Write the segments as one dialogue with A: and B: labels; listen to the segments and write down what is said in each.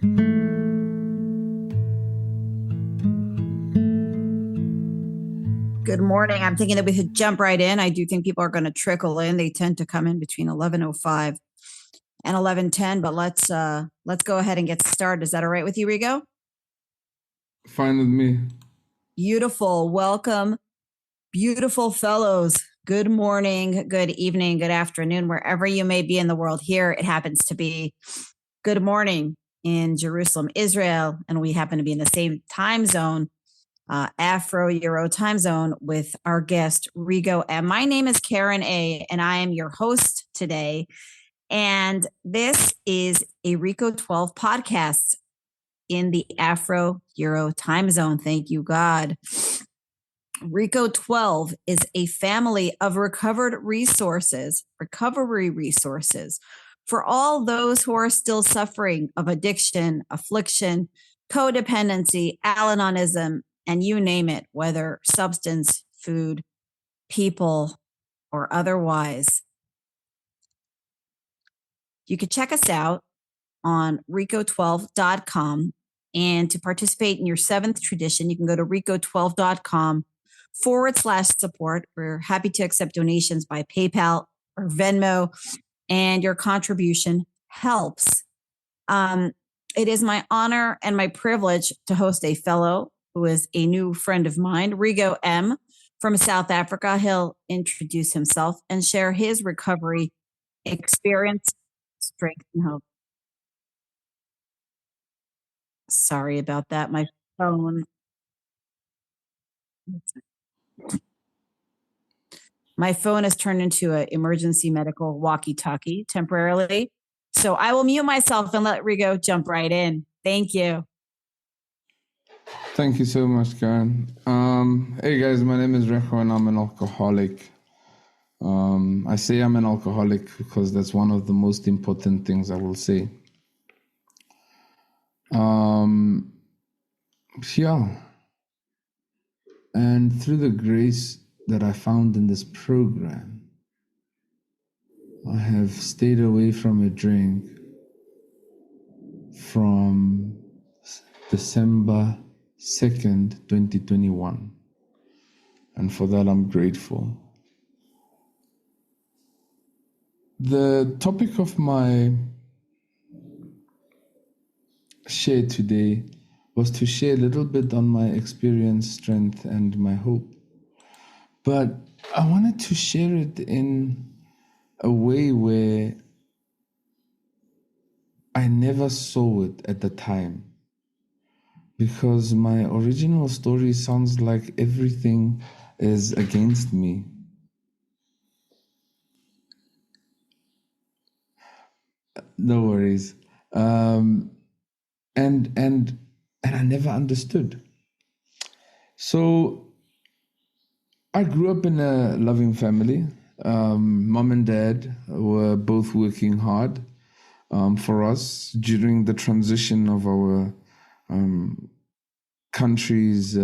A: Good morning. I'm thinking that we could jump right in. I do think people are going to trickle in. They tend to come in between 11:05 and 11:10, but let's go ahead and get started. Is that all right with you, Rego?
B: Fine with me.
A: Beautiful. Welcome, beautiful fellows. Good morning, good evening, good afternoon, wherever you may be in the world. Here it happens to be good morning in Jerusalem, Israel, and we happen to be in the same time zone, Afro-Euro time zone, with our guest Rego. And my name is Karen A, and I am your host today. And this is a Reco12 podcast in the Afro-Euro time zone. Thank you, God. Reco12 is a family of recovery resources for all those who are still suffering of addiction, affliction, codependency, Al-Anonism, and you name it, whether substance, food, people, or otherwise. You can check us out on Reco12.com. And to participate in your seventh tradition, you can go to Reco12.com/support. We're happy to accept donations by PayPal or Venmo, and your contribution helps. It is my honor and my privilege to host a fellow who is a new friend of mine, Rego M. from South Africa. He'll introduce himself and share his recovery experience, strength, and hope. Sorry about that. My phone. My phone has turned into an emergency medical walkie-talkie temporarily. So I will mute myself and let Rego jump right in. Thank you.
B: Thank you so much, Karen. Hey guys, my name is Reco and I'm an alcoholic. I say I'm an alcoholic because that's one of the most important things I will say. Yeah. And through the grace that I found in this program, I have stayed away from a drink from December 2nd, 2021. And for that, I'm grateful. The topic of my share today was to share a little bit on my experience, strength, and my hope. But I wanted to share it in a way where I never saw it at the time. Because my original story sounds like everything is against me. No worries. And I never understood. So I grew up in a loving family. Mom and dad were both working hard for us during the transition of our country's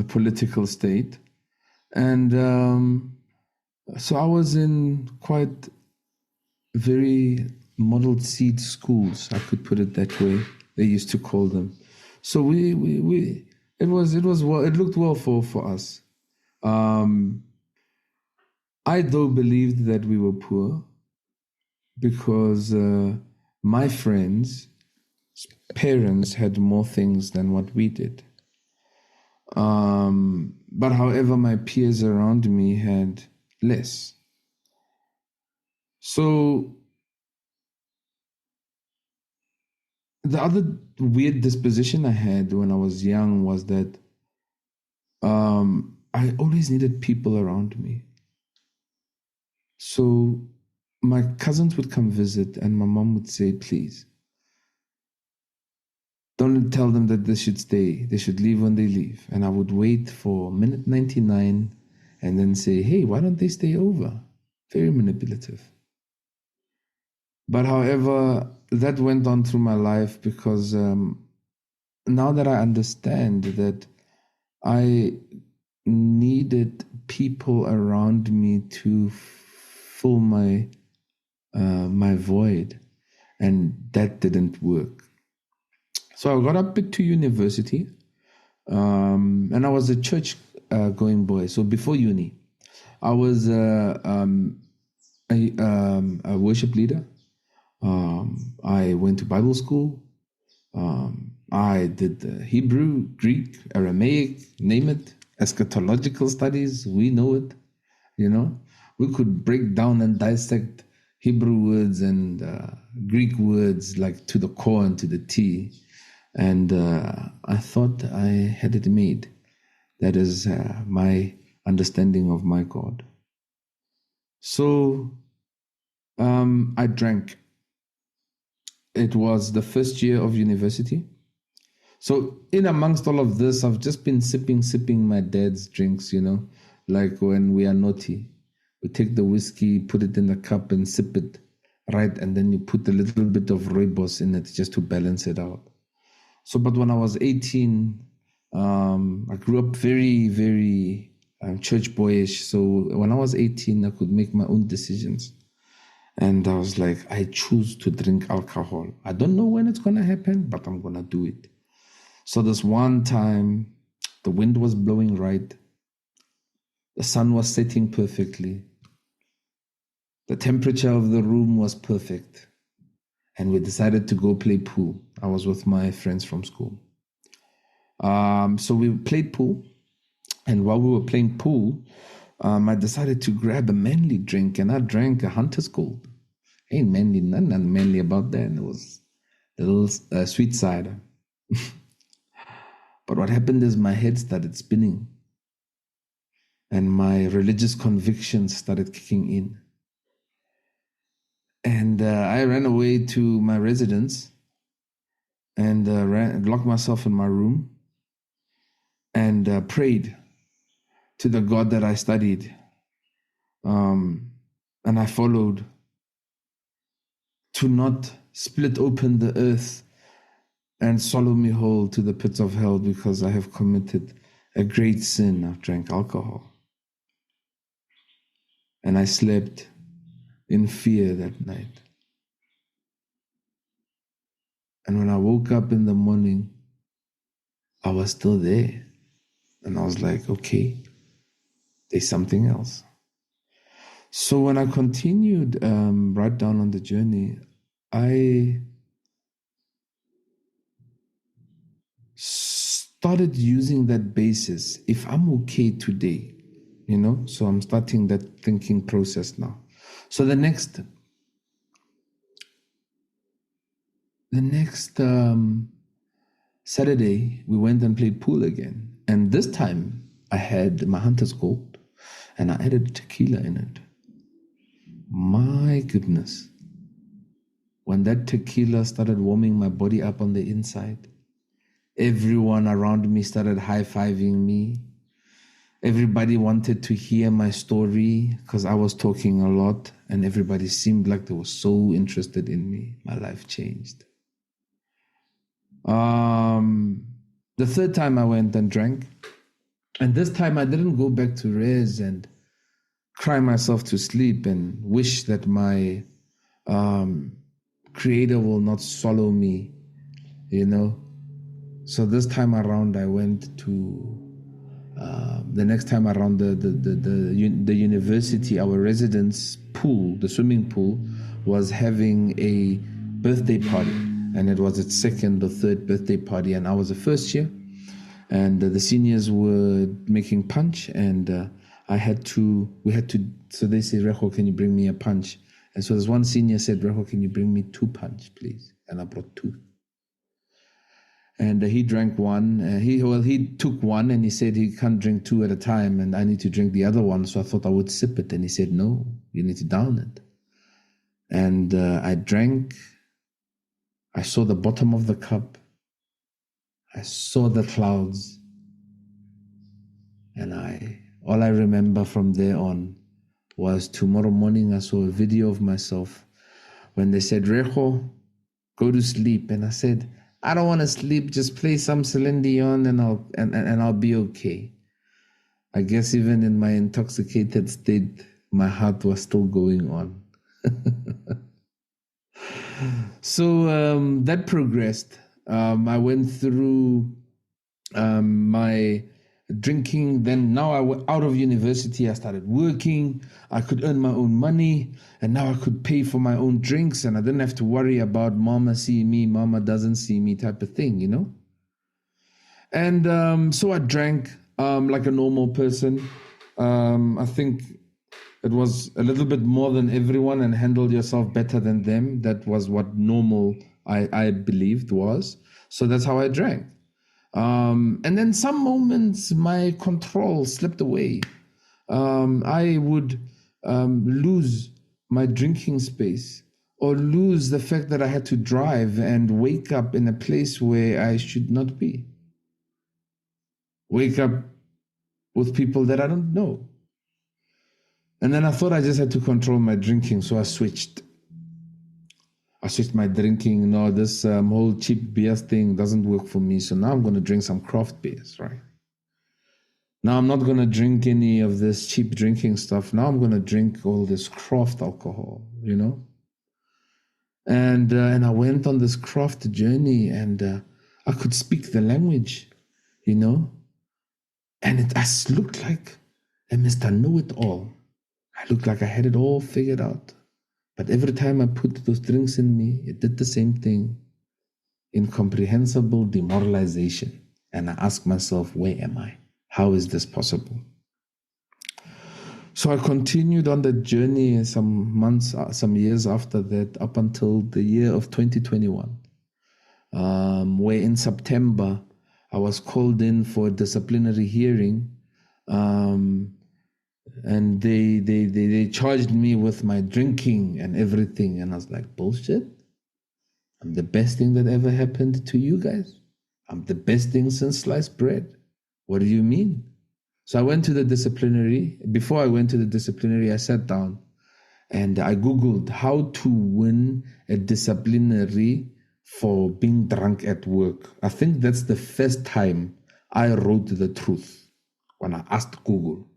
B: political state. And so I was in quite very modeled seed schools, I could put it that way. They used to call them. So it looked well for us. I though believed that we were poor because my friends' parents had more things than what we did. But however, my peers around me had less. So the other weird disposition I had when I was young was that I always needed people around me. So my cousins would come visit and my mom would say, please, don't tell them that they should stay. They should leave when they leave. And I would wait for minute 99 and then say, hey, why don't they stay over? Very manipulative. But however, that went on through my life because now that I understand that I needed people around me to fill my void, and that didn't work. So I got up to university, and I was a church going boy. So before uni, I was a worship leader. I went to Bible school. I did Hebrew, Greek, Aramaic, name it, eschatological studies. We know it, you know. We could break down and dissect Hebrew words and Greek words like to the core and to the T. And I thought I had it made. That is my understanding of my God. So I drank. It was the first year of university. So in amongst all of this, I've just been sipping my dad's drinks, you know, like when we are naughty. We take the whiskey, put it in the cup and sip it, right? And then you put a little bit of rooibos in it just to balance it out. So, but when I was 18, I grew up very, very church boyish. So when I was 18, I could make my own decisions. And I was like, I choose to drink alcohol. I don't know when it's going to happen, but I'm going to do it. So this one time, the wind was blowing right. The sun was setting perfectly. The temperature of the room was perfect. And we decided to go play pool. I was with my friends from school. So we played pool. And while we were playing pool, I decided to grab a manly drink. And I drank a Hunter's Gold. Ain't manly, nothing manly about that. It was a little sweet cider. But what happened is my head started spinning. And my religious convictions started kicking in. And I ran away to my residence and locked myself in my room and prayed to the God that I studied. And I followed to not split open the earth and swallow me whole to the pits of hell because I have committed a great sin. I've drank alcohol. And I slept in fear that night. And when I woke up in the morning, I was still there. And I was like, okay, there's something else. So when I continued right down on the journey, I started using that basis. If I'm okay today, you know, so I'm starting that thinking process now. So the next Saturday, we went and played pool again. And this time I had my Hunter's Gold and I added tequila in it. My goodness. When that tequila started warming my body up on the inside, everyone around me started high-fiving me. Everybody wanted to hear my story because I was talking a lot and everybody seemed like they were so interested in me. My life changed. The third time I went and drank, and this time I didn't go back to res and cry myself to sleep and wish that my creator will not swallow me, you know. So this time around I went to the next time around the university, our residence pool, the swimming pool, was having a birthday party, and it was its second or third birthday party, and I was the first year, and the seniors were making punch, and we had to. So they said, Reco, can you bring me a punch? And so this one senior said, Reco, can you bring me 2 punch, please? And I brought 2. And he drank one. He took one and he said he can't drink 2 at a time and I need to drink the other one. So I thought I would sip it. And he said, no, you need to down it. And I drank. I saw the bottom of the cup. I saw the clouds. And all I remember from there on was tomorrow morning I saw a video of myself when they said, Reco, go to sleep. And I said, I don't want to sleep. Just play some Celine Dion and I'll be okay. I guess even in my intoxicated state, my heart was still going on. So that progressed. I went through my drinking. Then now out of university, I started working. I could earn my own money, and now I could pay for my own drinks, and I didn't have to worry about mama see me, mama doesn't see me type of thing, you know? And so I drank like a normal person. I think it was a little bit more than everyone and handled yourself better than them. That was what normal I believed was. So that's how I drank. And then some moments my control slipped away. I would lose my drinking space or lose the fact that I had to drive and wake up in a place where I should not be. Wake up with people that I don't know. And then I thought I just had to control my drinking, so I switched. I switched my drinking. No, this whole cheap beer thing doesn't work for me, so now I'm going to drink some craft beers, right? Now I'm not going to drink any of this cheap drinking stuff. Now I'm going to drink all this craft alcohol, you know? And I went on this craft journey, and I could speak the language, you know? And I looked like a Mr. Know-It-All. I looked like I had it all figured out. But every time I put those drinks in me, it did the same thing. Incomprehensible demoralization. And I asked myself, where am I? How is this possible? So I continued on that journey some years after that, up until the year of 2021, where in September, I was called in for a disciplinary hearing, and they charged me with my drinking and everything. And I was like, bullshit. I'm the best thing that ever happened to you guys. I'm the best thing since sliced bread. What do you mean? So I went to the disciplinary. Before I went to the disciplinary, I sat down and I Googled how to win a disciplinary for being drunk at work. I think that's the first time I wrote the truth when I asked Google.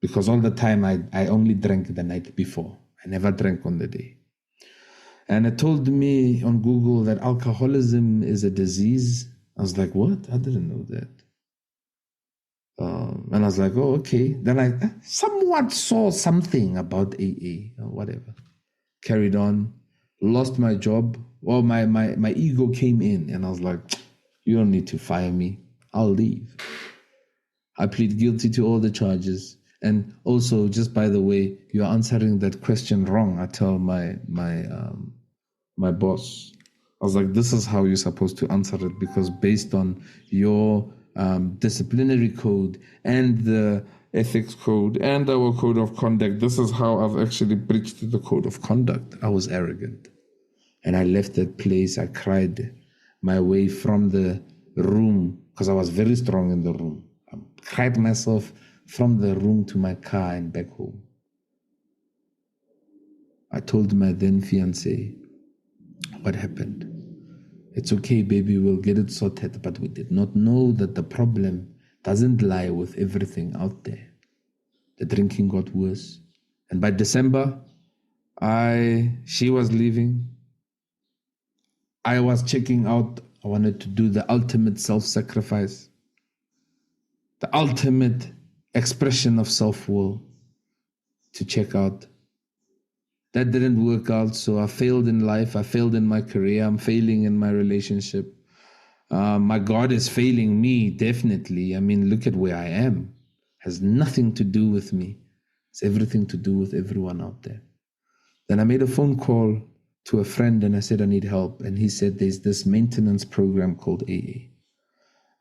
B: Because all the time I only drank the night before. I never drank on the day. And it told me on Google that alcoholism is a disease. I was like, what? I didn't know that. And I was like, oh, okay. Then I somewhat saw something about AA or whatever. Carried on. Lost my job. Well, my ego came in. And I was like, you don't need to fire me. I'll leave. I plead guilty to all the charges. And also, just by the way, you're answering that question wrong. I tell my boss, I was like, this is how you're supposed to answer it, because based on your disciplinary code and the ethics code and our code of conduct, this is how I've actually breached the code of conduct. I was arrogant. And I left that place. I cried my way from the room because I was very strong in the room. I cried myself from the room to my car and back home. I told my then fiancée what happened. It's okay, baby, we'll get it sorted. But we did not know that the problem doesn't lie with everything out there. The drinking got worse. And by December, she was leaving. I was checking out. I wanted to do the ultimate self-sacrifice. The ultimate expression of self-will, to check out. That didn't work out, so I failed in life. I failed in my career. I'm failing in my relationship. My God is failing me, definitely. I mean, look at where I am. It has nothing to do with me. It's everything to do with everyone out there. Then I made a phone call to a friend and I said, I need help. And he said, there's this maintenance program called AA.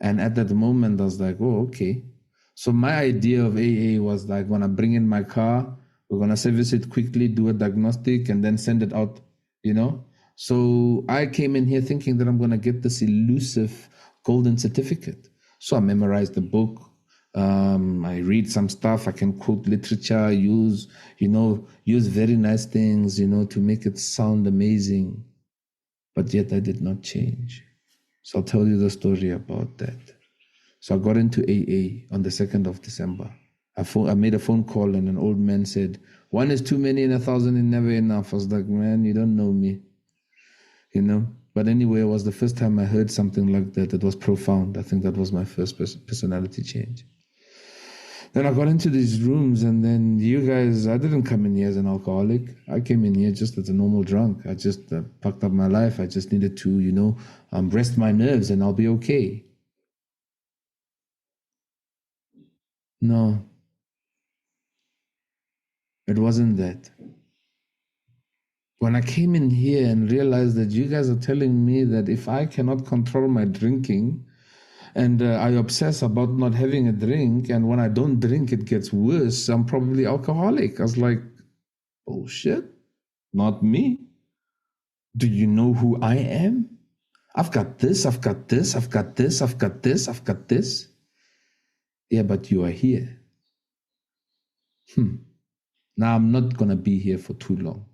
B: And at that moment, I was like, oh, okay. So my idea of AA was like, when I bring in my car, we're going to service it quickly, do a diagnostic, and then send it out, you know? So I came in here thinking that I'm going to get this elusive golden certificate. So I memorized the book. I read some stuff. I can quote literature, use very nice things, to make it sound amazing. But yet I did not change. So I'll tell you the story about that. So I got into AA on the 2nd of December. I made a phone call and an old man said, 1 is too many and 1,000 is never enough. I was like, man, you don't know me, But anyway, it was the first time I heard something like that. It was profound. I think that was my first personality change. Then I got into these rooms, and then you guys, I didn't come in here as an alcoholic. I came in here just as a normal drunk. I just fucked up my life. I just needed to, rest my nerves and I'll be okay. No, it wasn't that. When I came in here and realized that you guys are telling me that if I cannot control my drinking, and I obsess about not having a drink, and when I don't drink, it gets worse, I'm probably alcoholic. I was like, bullshit, not me. Do you know who I am? I've got this, I've got this, I've got this, I've got this, I've got this. Yeah, but you are here. Now I'm not going to be here for too long.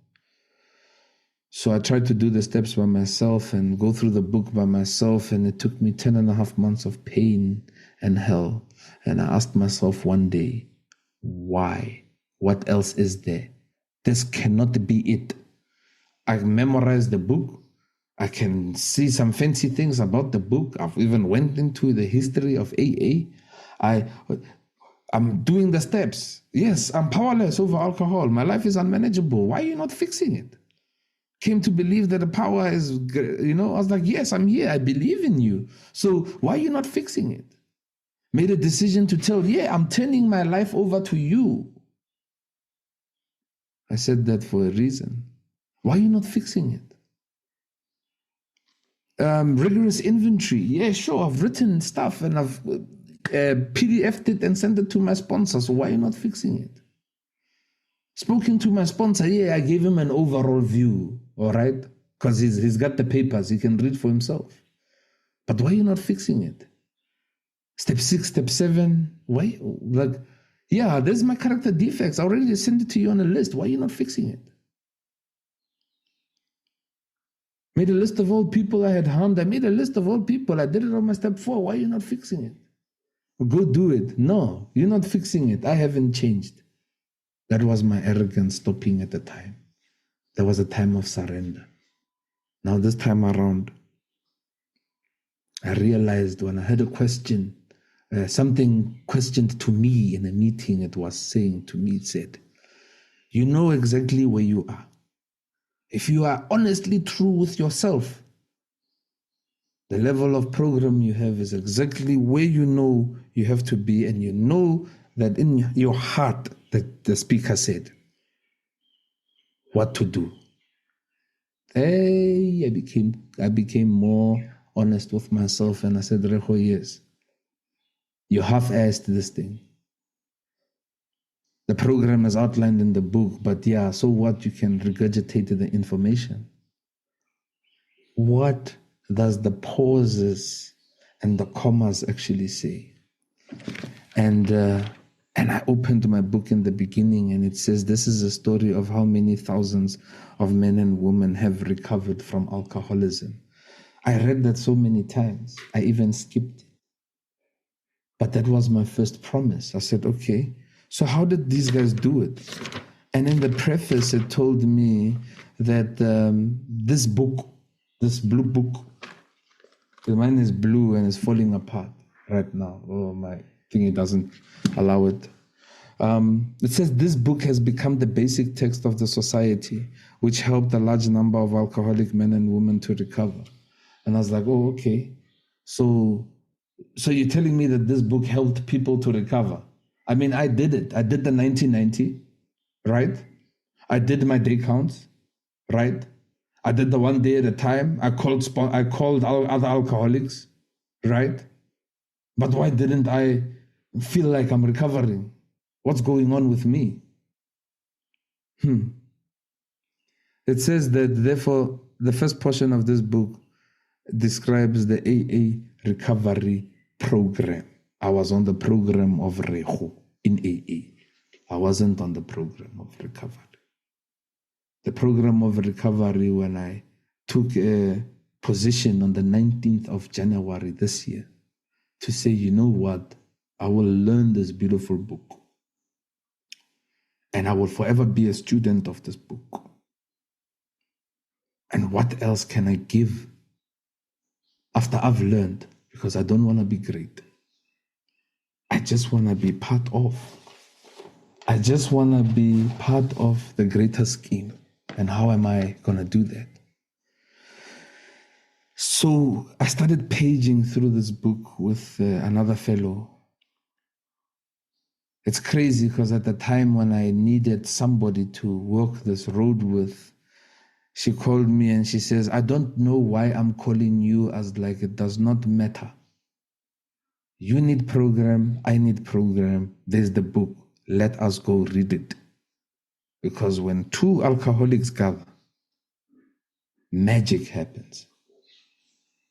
B: So I tried to do the steps by myself and go through the book by myself, and it took me 10.5 months of pain and hell. And I asked myself one day, why? What else is there? This cannot be it. I memorized the book. I can see some fancy things about the book. I've even went into the history of AA. I'm doing the steps. Yes, I'm powerless over alcohol. My life is unmanageable. Why are you not fixing it? Came to believe that the power is, I was like, yes, I'm here. I believe in you. So why are you not fixing it? Made a decision to tell, I'm turning my life over to you. I said that for a reason. Why are you not fixing it? Rigorous inventory. Yeah, sure. I've written stuff and I've PDF'd it and sent it to my sponsor. So why are you not fixing it? Spoken to my sponsor. Yeah, I gave him an overall view. All right, because he's got the papers, he can read for himself. But why are you not fixing it? Step 6, step 7, why? Like, there's my character defects. I already sent it to you on a list. Why are you not fixing it? Made a list of all people I had harmed. I made a list of all people. I did it on my step 4. Why are you not fixing it? Go do it. No, you're not fixing it. I haven't changed. That was my arrogance stopping at the time. There was a time of surrender. Now this time around, I realized when I heard a question, something questioned to me in a meeting, it was saying to me, it said, you know exactly where you are. If you are honestly true with yourself, the level of program you have is exactly where you know you have to be, and you know that in your heart, that the speaker said, what to do. Hey, I became more honest with myself, and I said, Reco, yes, you half-assed this thing. The program is outlined in the book, but so what? You can regurgitate the information. What does the pauses and the commas actually say? And I opened my book in the beginning, and it says this is a story of how many thousands of men and women have recovered from alcoholism. I read that so many times. I even skipped it. But that was my first promise. I said, okay, so how did these guys do it? And in the preface, it told me that this book, this blue book, mine is blue and it's falling apart right now. Oh, my thingy doesn't allow it. It says this book has become the basic text of the society, which helped a large number of alcoholic men and women to recover. And I was like, oh, okay. So you're telling me that this book helped people to recover? I mean, I did it. I did the 1990, right? I did my day counts, right? I did the 1 day at a time. I called other alcoholics, right? But why didn't I feel like I'm recovering? What's going on with me? It says that, therefore, the first portion of this book describes the AA recovery program. I was on the program of Rego in AA. I wasn't on the program of recovery. The program of recovery, when I took a position on the 19th of January this year to say, you know what, I will learn this beautiful book. And I will forever be a student of this book. And what else can I give after I've learned, because I don't want to be great. I just want to be part of. I just want to be part of the greater scheme. And how am I going to do that? So I started paging through this book with another fellow. It's crazy because at the time when I needed somebody to walk this road with, she called me and she says, I don't know why I'm calling you, as like it does not matter. You need program, I need program. There's the book. Let us go read it. Because when two alcoholics gather, magic happens.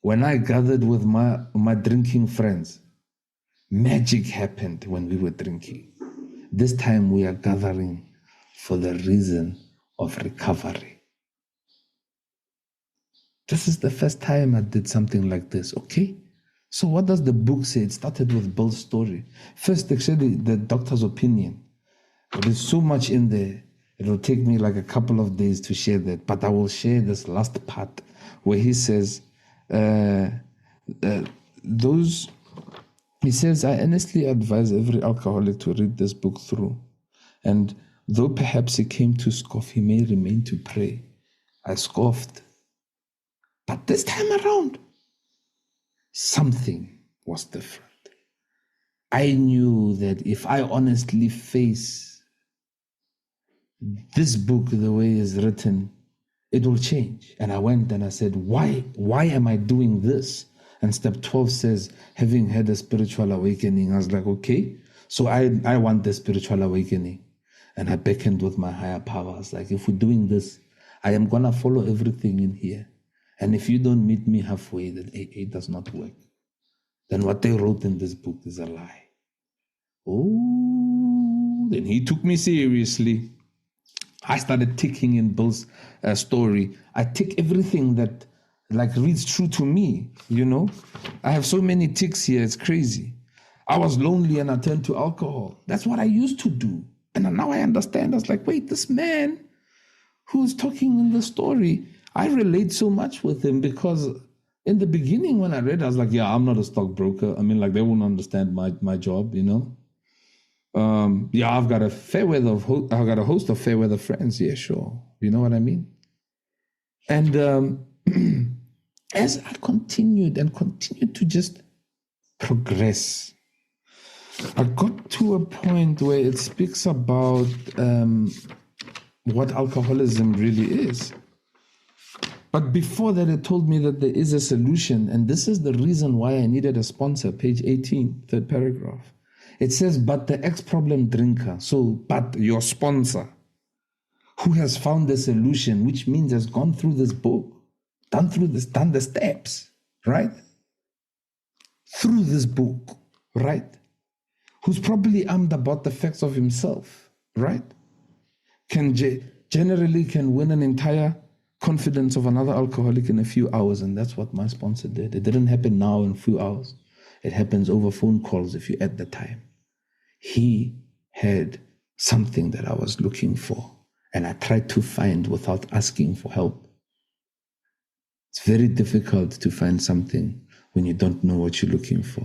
B: When I gathered with my drinking friends, magic happened when we were drinking. This time we are gathering for the reason of recovery. This is the first time I did something like this, okay? So what does the book say? It started with Bill's story. First, actually, the doctor's opinion. There's so much in there. It'll take me like a couple of days to share that, but I will share this last part where he says, he says, I earnestly advise every alcoholic to read this book through. And though perhaps he came to scoff, he may remain to pray. I scoffed. But this time around, something was different. I knew that if I honestly face this book the way it's written, it will change. And I went and I said, why am I doing this? And step 12 says, having had a spiritual awakening. I was like, okay, so I want the spiritual awakening. And I beckoned with my higher powers. Like, if we're doing this, I am going to follow everything in here. And if you don't meet me halfway, then AA does not work. Then what they wrote in this book is a lie. Oh, then he took me seriously. I started ticking in Bill's story. I tick everything that like reads true to me, you know. I have so many ticks here, it's crazy. I was lonely and I turned to alcohol. That's what I used to do. And now I understand. I was like, wait, this man who's talking in the story, I relate so much with him, because in the beginning when I read, I was like, yeah, I'm not a stockbroker. I mean, like, they won't understand my job, you know. Yeah, I've got a host of fair weather friends. Yeah, sure. You know what I mean? And as I continued to just progress, I got to a point where it speaks about what alcoholism really is. But before that, it told me that there is a solution. And this is the reason why I needed a sponsor. Page 18, third paragraph. It says, but the ex-problem drinker, but your sponsor, who has found the solution, which means has gone through this book, done the steps, right? Through this book, right? Who's probably armed about the facts of himself, right? Generally can win an entire confidence of another alcoholic in a few hours, and that's what my sponsor did. It didn't happen now in a few hours. It happens over phone calls if you add the time. He had something that I was looking for, and I tried to find without asking for help. It's very difficult to find something when you don't know what you're looking for.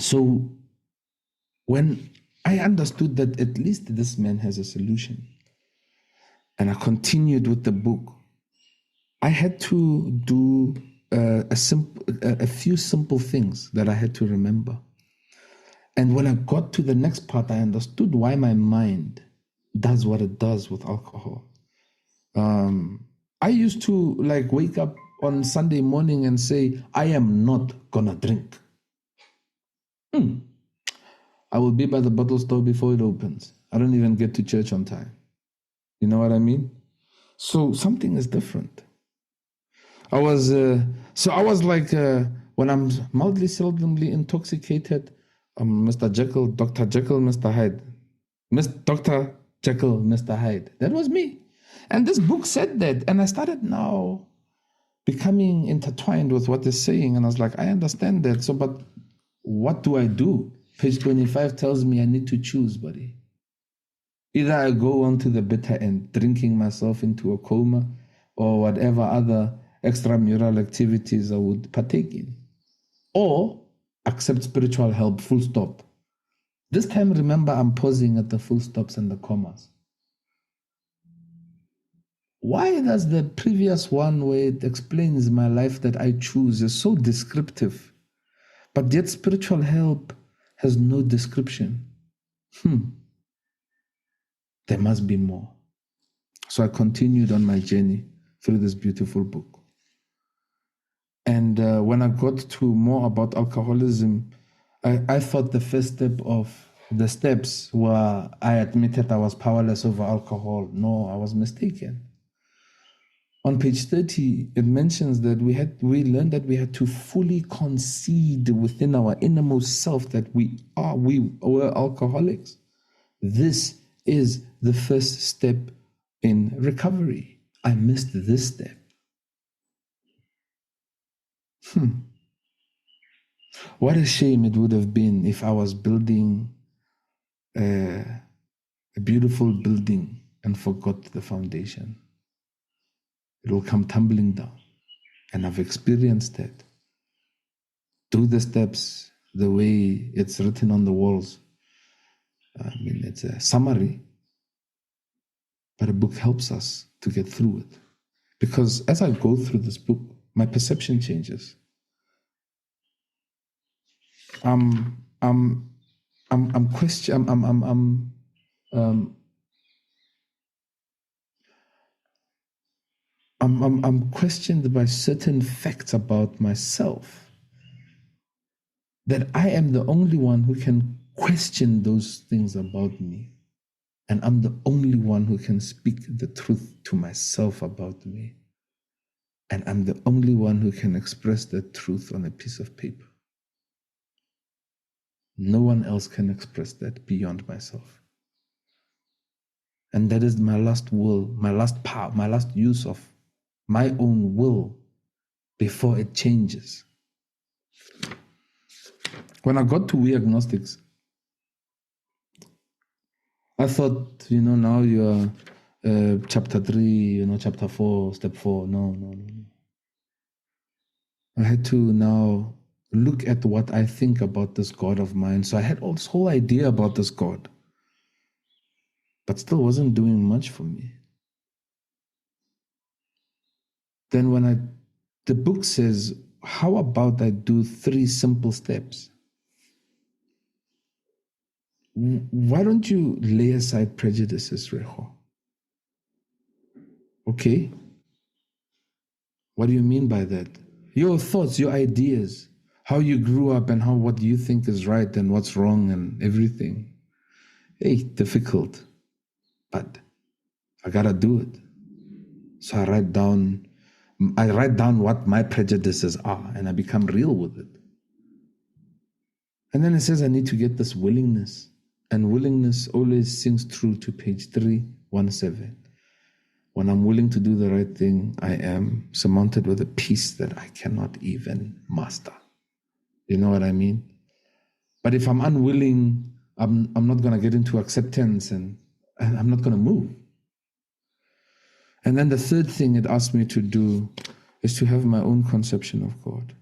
B: So when I understood that at least this man has a solution, and I continued with the book, I had to do a few simple things that I had to remember. And when I got to the next part, I understood why my mind does what it does with alcohol. I used to wake up on Sunday morning and say, I am not gonna drink. I will be by the bottle store before it opens. I don't even get to church on time. You know what I mean? So something is different. I was like, when I'm mildly seldomly intoxicated, Mr. Jekyll, Dr. Jekyll, Mr. Hyde. Dr. Jekyll, Mr. Hyde. That was me. And this book said that. And I started now becoming intertwined with what it's saying. And I was like, I understand that. So, but what do I do? Page 25 tells me I need to choose, buddy. Either I go on to the bitter end, drinking myself into a coma, or whatever other extramural activities I would partake in. Or accept spiritual help, full stop. This time, remember, I'm pausing at the full stops and the commas. Why does the previous one, where it explains my life that I choose, is so descriptive, but yet spiritual help has no description? There must be more. So I continued on my journey through this beautiful book. And when I got to more about alcoholism, I thought the first step of the steps were I admitted I was powerless over alcohol. No, I was mistaken. On page 30, it mentions that we learned that we had to fully concede within our innermost self that we were alcoholics. This is the first step in recovery. I missed this step. What a shame it would have been if I was building a beautiful building and forgot the foundation. It will come tumbling down. And I've experienced that. Do the steps the way it's written on the walls. I mean, it's a summary, but a book helps us to get through it. Because as I go through this book, my perception changes. I'm questioned by certain facts about myself, that I am the only one who can question those things about me. And I'm the only one who can speak the truth to myself about me. And I'm the only one who can express that truth on a piece of paper. No one else can express that beyond myself. And that is my last will, my last power, my last use of my own will before it changes. When I got to We Agnostics, I thought, now you're chapter 3, chapter 4, step 4. No. I had to now look at what I think about this God of mine. So I had all this whole idea about this God, but still wasn't doing much for me. Then the book says, how about I do 3 simple steps? Why don't you lay aside prejudices, Reco? Okay. What do you mean by that? Your thoughts, your ideas, how you grew up and what you think is right and what's wrong and everything. Hey, difficult, but I gotta do it. So I write down what my prejudices are and I become real with it. And then it says I need to get this willingness. And willingness always sings true to page 317. When I'm willing to do the right thing, I am surmounted with a peace that I cannot even master. You know what I mean? But if I'm unwilling, I'm not going to get into acceptance and I'm not going to move. And then the third thing it asked me to do is to have my own conception of God.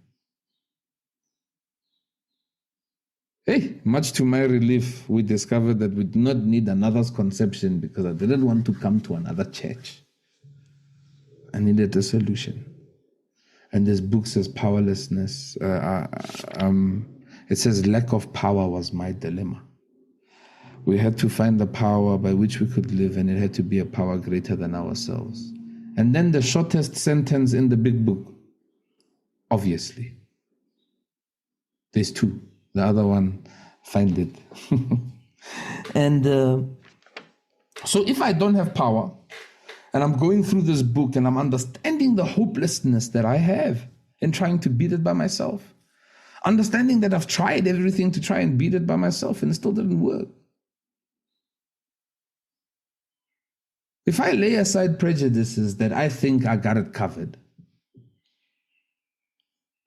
B: Hey, much to my relief, we discovered that we do not need another's conception because I didn't want to come to another church. I needed a solution. And this book says powerlessness. It says lack of power was my dilemma. We had to find the power by which we could live, and it had to be a power greater than ourselves. And then the shortest sentence in the big book, obviously. There's 2. The other one, find it. And so if I don't have power, and I'm going through this book and I'm understanding the hopelessness that I have in trying to beat it by myself, understanding that I've tried everything to try and beat it by myself and it still didn't work. If I lay aside prejudices that I think I got it covered,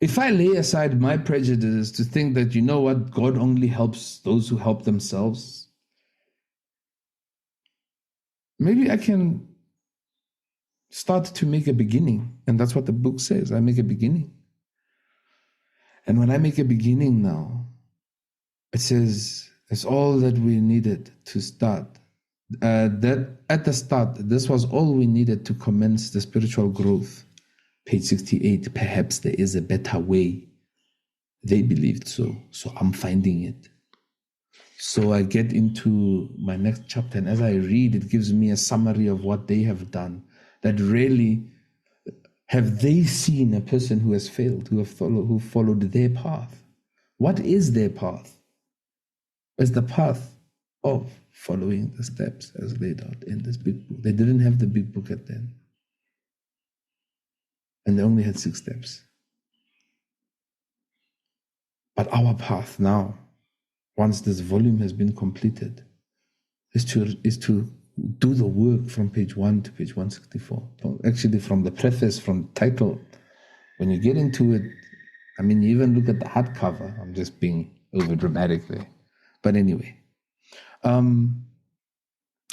B: if I lay aside my prejudices to think that, God only helps those who help themselves, maybe I can start to make a beginning. And that's what the book says. I make a beginning. And when I make a beginning now, it says it's all that we needed to start. That at the start, this was all we needed to commence the spiritual growth. Page 68, perhaps there is a better way. They believed so. So I'm finding it. So I get into my next chapter, and as I read, it gives me a summary of what they have done. That really have they seen a person who has failed, who followed their path. What is their path? It's the path of following the steps as laid out in this big book. They didn't have the big book at then. And they only had 6 steps. But our path now, once this volume has been completed, is to do the work from page 1 to page 164. Actually, from the preface, from the title. When you get into it, I mean, you even look at the hardcover. I'm just being over dramatic there. But anyway.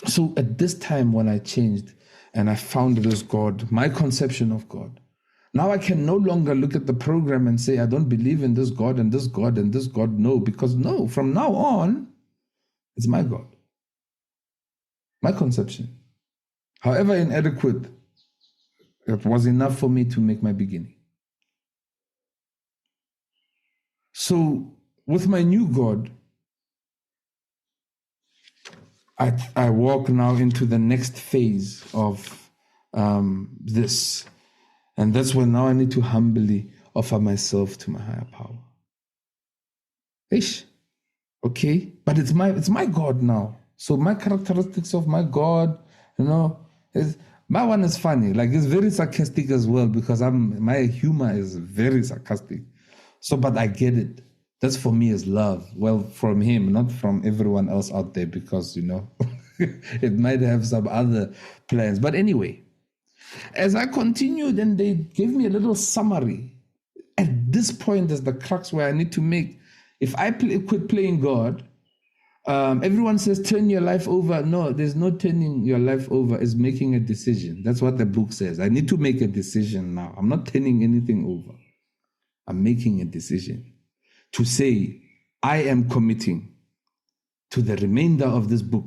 B: So at this time when I changed and I found this God, my conception of God, now I can no longer look at the program and say, I don't believe in this God and this God and this God. No, because no, from now on, it's my God. My conception. However inadequate, it was enough for me to make my beginning. So with my new God, I walk now into the next phase of this. And that's when now I need to humbly offer myself to my higher power. Ish. Okay. But it's my God now. So my characteristics of my God, my one is funny. Like it's very sarcastic as well because my humor is very sarcastic. So, but I get it. That's for me is love. Well, from him, not from everyone else out there because, it might have some other plans. But anyway, as I continued and they gave me a little summary, at this point is the crux where I need to make, if I quit playing God, everyone says turn your life over. No, there's no turning your life over. It's making a decision. That's what the book says. I need to make a decision now. I'm not turning anything over. I'm making a decision to say I am committing to the remainder of this book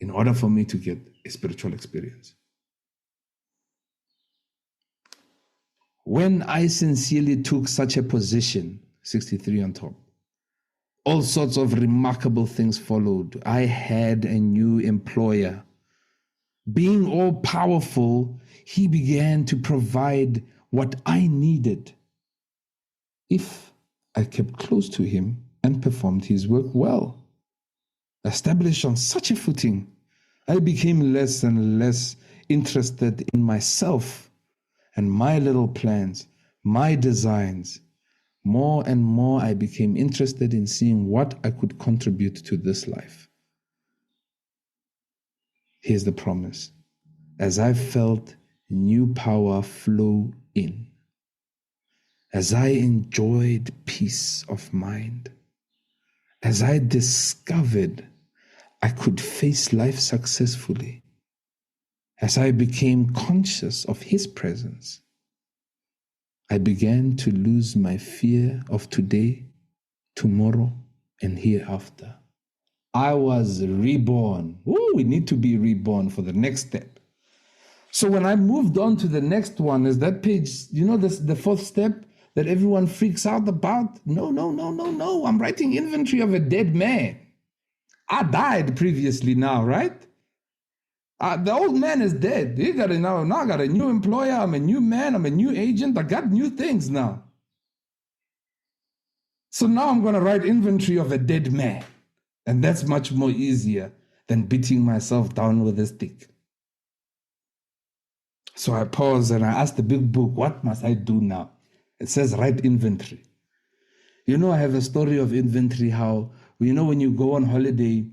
B: in order for me to get a spiritual experience. When I sincerely took such a position, 63 on top, all sorts of remarkable things followed. I had a new employer. Being all powerful, he began to provide what I needed if I kept close to him and performed his work well. Established on such a footing, I became less and less interested in myself and my little plans, my designs. More and more I became interested in seeing what I could contribute to this life. Here's the promise. As I felt new power flow in, as I enjoyed peace of mind, as I discovered I could face life successfully, as I became conscious of his presence, I began to lose my fear of today, tomorrow, and hereafter. I was reborn. Ooh, we need to be reborn for the next step. So when I moved on to the next one, is that page, the 4th step that everyone freaks out about? No. I'm writing inventory of a dead man. I died previously now, right? The old man is dead. Now I got a new employer. I'm a new man. I'm a new agent. I got new things now. So now I'm going to write inventory of a dead man. And that's much more easier than beating myself down with a stick. So I pause and I ask the big book, what must I do now? It says write inventory. I have a story of inventory, how, when you go on holiday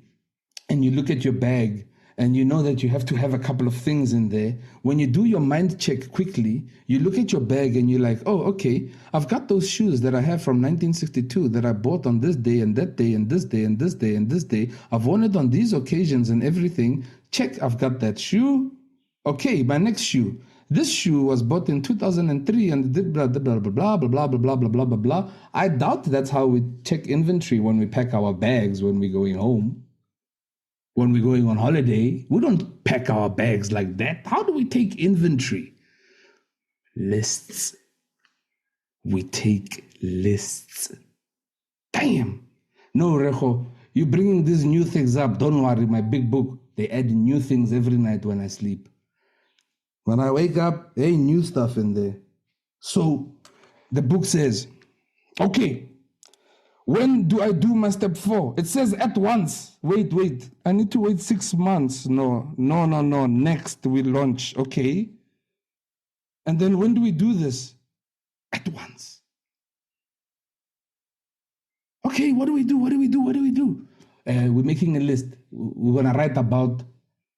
B: and you look at your bag and you know that you have to have a couple of things in there. When you do your mind check quickly, you look at your bag and you're like, oh, okay, I've got those shoes that I have from 1962 that I bought on this day and that day and this day and this day and this day. I've worn it on these occasions and everything. Check, I've got that shoe. Okay, my next shoe. This shoe was bought in 2003 and did blah, blah, blah, blah, blah, blah, blah, blah, blah, blah, blah, blah. I doubt that's how we check inventory when we pack our bags when we're going home. When we're going on holiday, we don't pack our bags like that. How do we take inventory? Lists. We take lists. Damn. No, Reco, you're bringing these new things up. Don't worry, my big book, they add new things every night when I sleep. When I wake up, hey, new stuff in there. So the book says, okay, when do I do my step 4? It says at once. Wait. I need to wait 6 months. No. Next we launch. Okay. And then when do we do this? At once. Okay, what do we do? We're making a list. We're going to write about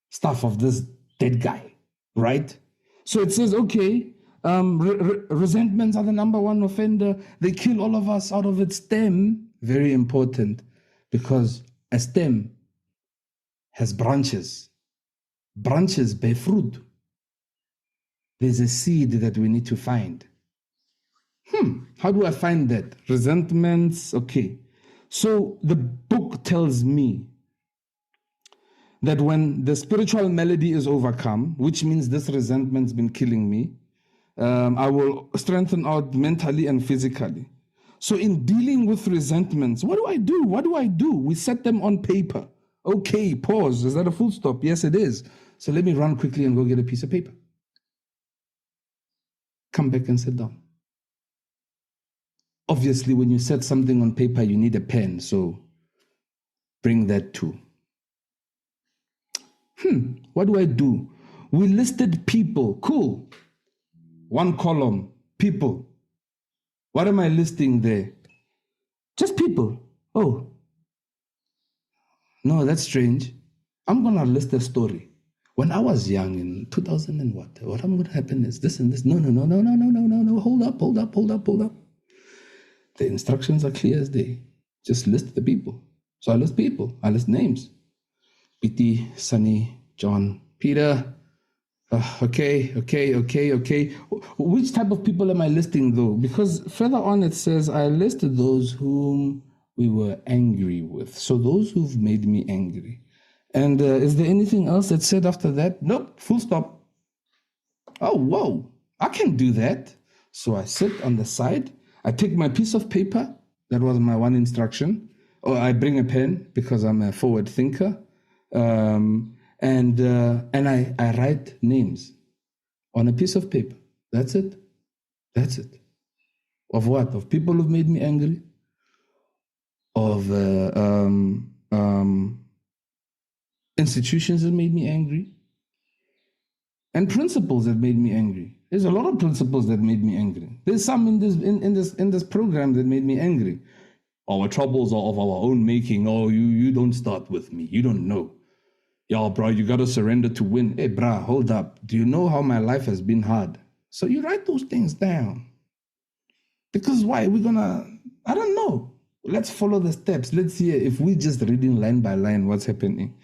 B: stuff of this dead guy, right? So it says, okay, resentments are the number one offender. They kill all of us out of its stem. Very important, because a stem has branches. Branches bear fruit. There's a seed that we need to find. How do I find that? Resentments, okay. So the book tells me that when the spiritual malady is overcome, which means this resentment's been killing me, I will strengthen out mentally and physically. So in dealing with resentments, what do I do? We set them on paper. Okay, pause. Is that a full stop? Yes, it is. So let me run quickly and go get a piece of paper. Come back and sit down. Obviously, when you set something on paper, you need a pen. So bring that too. What do? We listed people. Cool. One column, people. What am I listing there? Just people. Oh. No, that's strange. I'm going to list a story. When I was young in 2000 and what I'm going to happen is this and this. No. Hold up. The instructions are clear as day. Just list the people. So I list people. I list names. Piti, Sunny, John, Peter. Okay. Which type of people am I listing though? Because further on it says I listed those whom we were angry with. So those who've made me angry. And is there anything else that's said after that? Nope, full stop. Oh, whoa, I can do that. So I sit on the side. I take my piece of paper. That was my one instruction. Or I bring a pen because I'm a forward thinker. And I write names on a piece of paper. That's it. Of what? Of people who've made me angry. Of institutions that made me angry. And principles that made me angry. There's a lot of principles that made me angry. There's some in this program that made me angry. Our troubles are of our own making. Oh, you don't start with me. You don't know. Yo, bro, you got to surrender to win. Hey, bro, hold up. Do you know how my life has been hard? So you write those things down. Because why? I don't know. Let's follow the steps. Let's see if we're just reading line by line what's happening.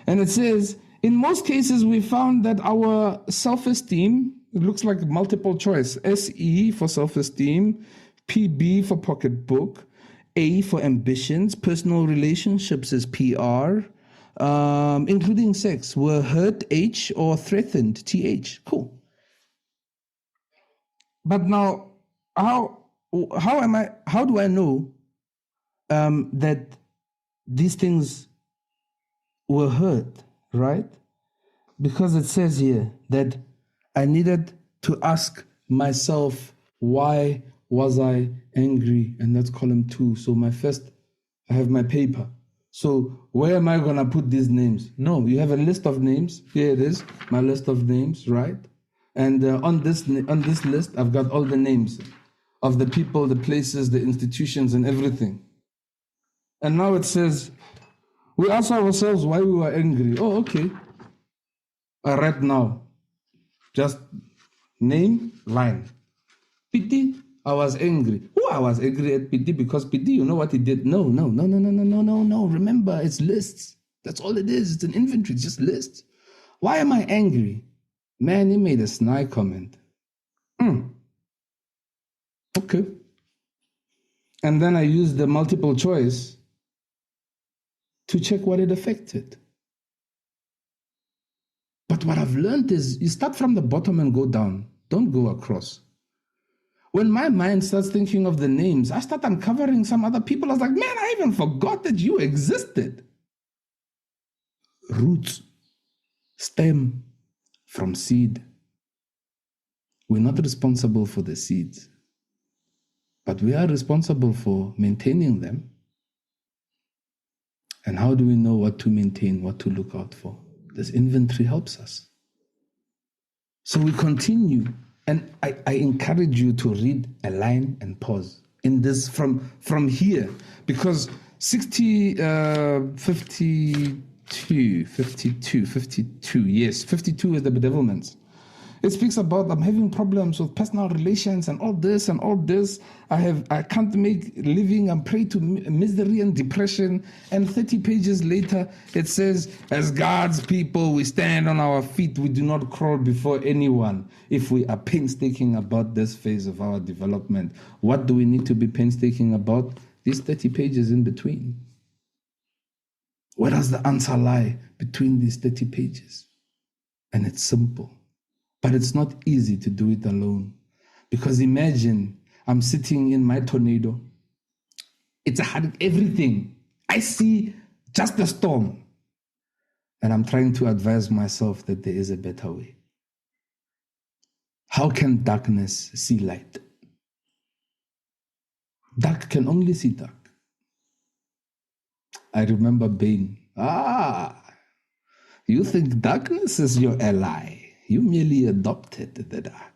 B: And it says, in most cases, we found that our self-esteem, it looks like multiple choice. SE for self-esteem, PB for pocketbook, A for ambitions, personal relationships is PR, including sex, were hurt, H, or threatened, TH. Cool. But now, how do I know that these things were hurt, right? Because it says here that I needed to ask myself, why was I angry? And that's column 2. So I have my paper. So where am I going to put these names? No, you have a list of names. Here it is, my list of names, right? And on this list, I've got all the names of the people, the places, the institutions, and everything. And now it says, we ask ourselves why we were angry. Oh, okay. I write now. Just name, line. Piti, I was angry. I was angry at Piti because Piti, you know what he did? No. Remember, it's lists. That's all it is. It's an inventory. It's just lists. Why am I angry? Man, he made a snide comment. Okay. And then I used the multiple choice to check what it affected. But what I've learned is you start from the bottom and go down. Don't go across. When my mind starts thinking of the names, I start uncovering some other people. I was like, man, I even forgot that you existed. Roots, stem from seed. We're not responsible for the seeds, but we are responsible for maintaining them. And how do we know what to maintain, what to look out for? This inventory helps us. So we continue, and I encourage you to read a line and pause in this from here, because 52, yes, 52 is the bedevilments. It speaks about I'm having problems with personal relations and all this and all this. I can't make living. I'm prey to misery and depression. And 30 pages later, it says, as God's people, we stand on our feet. We do not crawl before anyone. If we are painstaking about this phase of our development, what do we need to be painstaking about? These 30 pages in between. Where does the answer lie between these 30 pages? And it's simple. But it's not easy to do it alone. Because imagine I'm sitting in my tornado. It's everything. I see just a storm. And I'm trying to advise myself that there is a better way. How can darkness see light? Dark can only see dark. I remember Bane. You think darkness is your ally. You merely adopted the dark.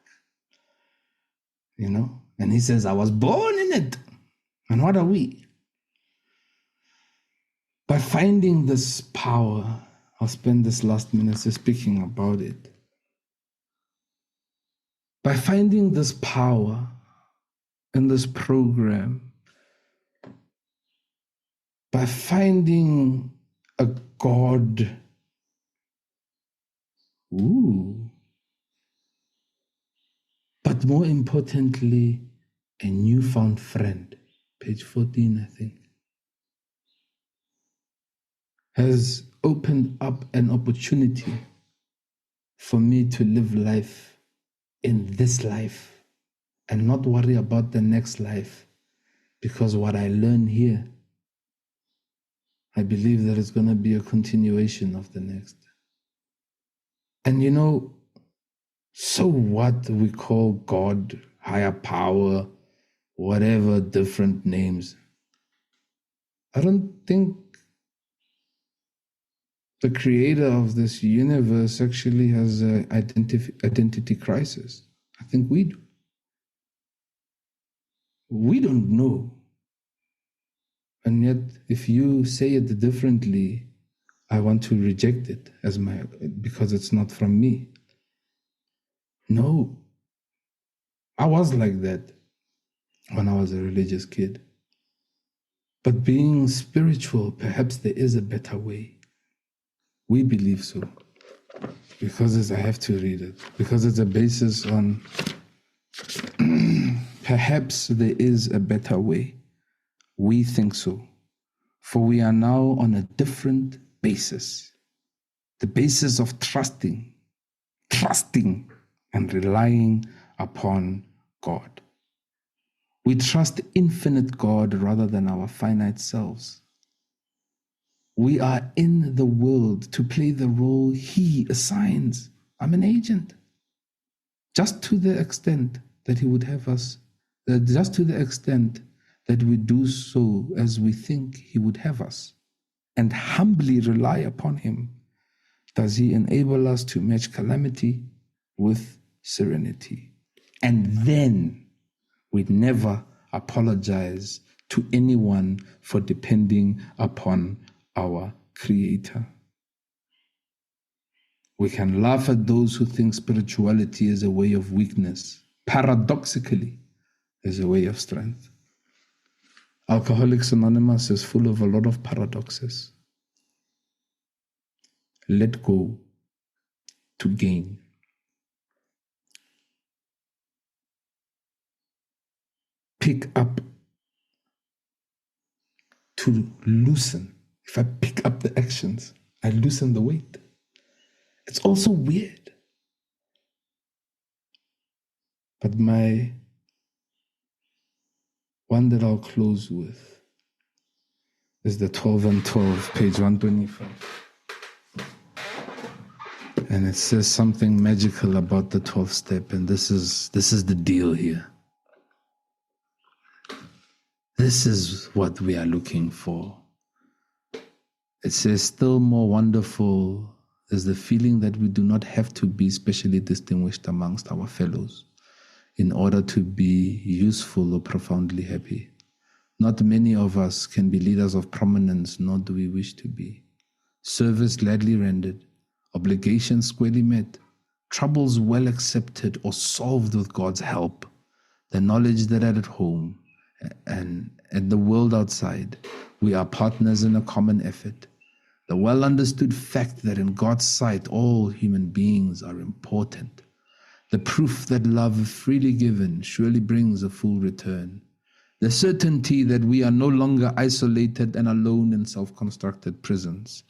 B: You know? And he says, I was born in it. And what are we? By finding this power, I'll spend this last minute speaking about it. By finding this power in this program, by finding a God, but more importantly, a newfound friend, page 14, I think, has opened up an opportunity for me to live life in this life and not worry about the next life, because what I learn here, I believe there is going to be a continuation of the next. And you know, so what we call God, higher power, whatever different names, I don't think the creator of this universe actually has an identity crisis. I think we do. We don't know. And yet, if you say it differently, I want to reject it because it's not from me. No. I was like that when I was a religious kid. But being spiritual, perhaps there is a better way. We believe so. Because I have to read it. Because it's a basis on perhaps there is a better way. We think so. For we are now on a different basis. The basis of trusting and relying upon God. We trust infinite God rather than our finite selves. We are in the world to play the role He assigns. I'm an agent. Just to the extent that He would have us, just to the extent that we do so as we think He would have us, and humbly rely upon Him, does He enable us to match calamity with serenity. And then we never apologize to anyone for depending upon our Creator. We can laugh at those who think spirituality is a way of weakness. Paradoxically, is a way of strength. Alcoholics Anonymous is full of a lot of paradoxes. Let go to gain. pick up, to loosen, if I pick up the actions, I loosen the weight. It's also weird. But my one that I'll close with is the 12 and 12, page 125. And it says something magical about the 12th step, and this is the deal here. This is what we are looking for. It says, still more wonderful is the feeling that we do not have to be specially distinguished amongst our fellows in order to be useful or profoundly happy. Not many of us can be leaders of prominence, nor do we wish to be. Service gladly rendered, obligations squarely met, troubles well accepted or solved with God's help, the knowledge that at home and at the world outside, we are partners in a common effort, the well understood fact that in God's sight all human beings are important, the proof that love freely given surely brings a full return, the certainty that we are no longer isolated and alone in self-constructed prisons,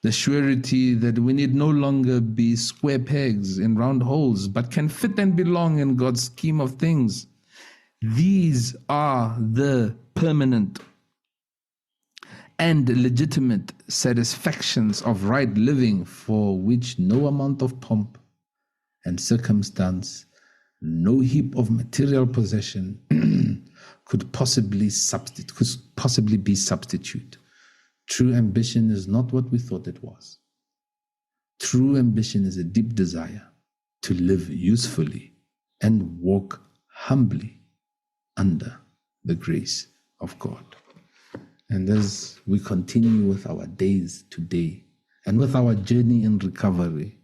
B: the surety that we need no longer be square pegs in round holes, but can fit and belong in God's scheme of things. These are the permanent and legitimate satisfactions of right living, for which no amount of pomp and circumstance, no heap of material possession could possibly be substitute. True ambition is not what we thought it was. True ambition is a deep desire to live usefully and walk humbly under the grace of God. And as we continue with our days today and with our journey in recovery,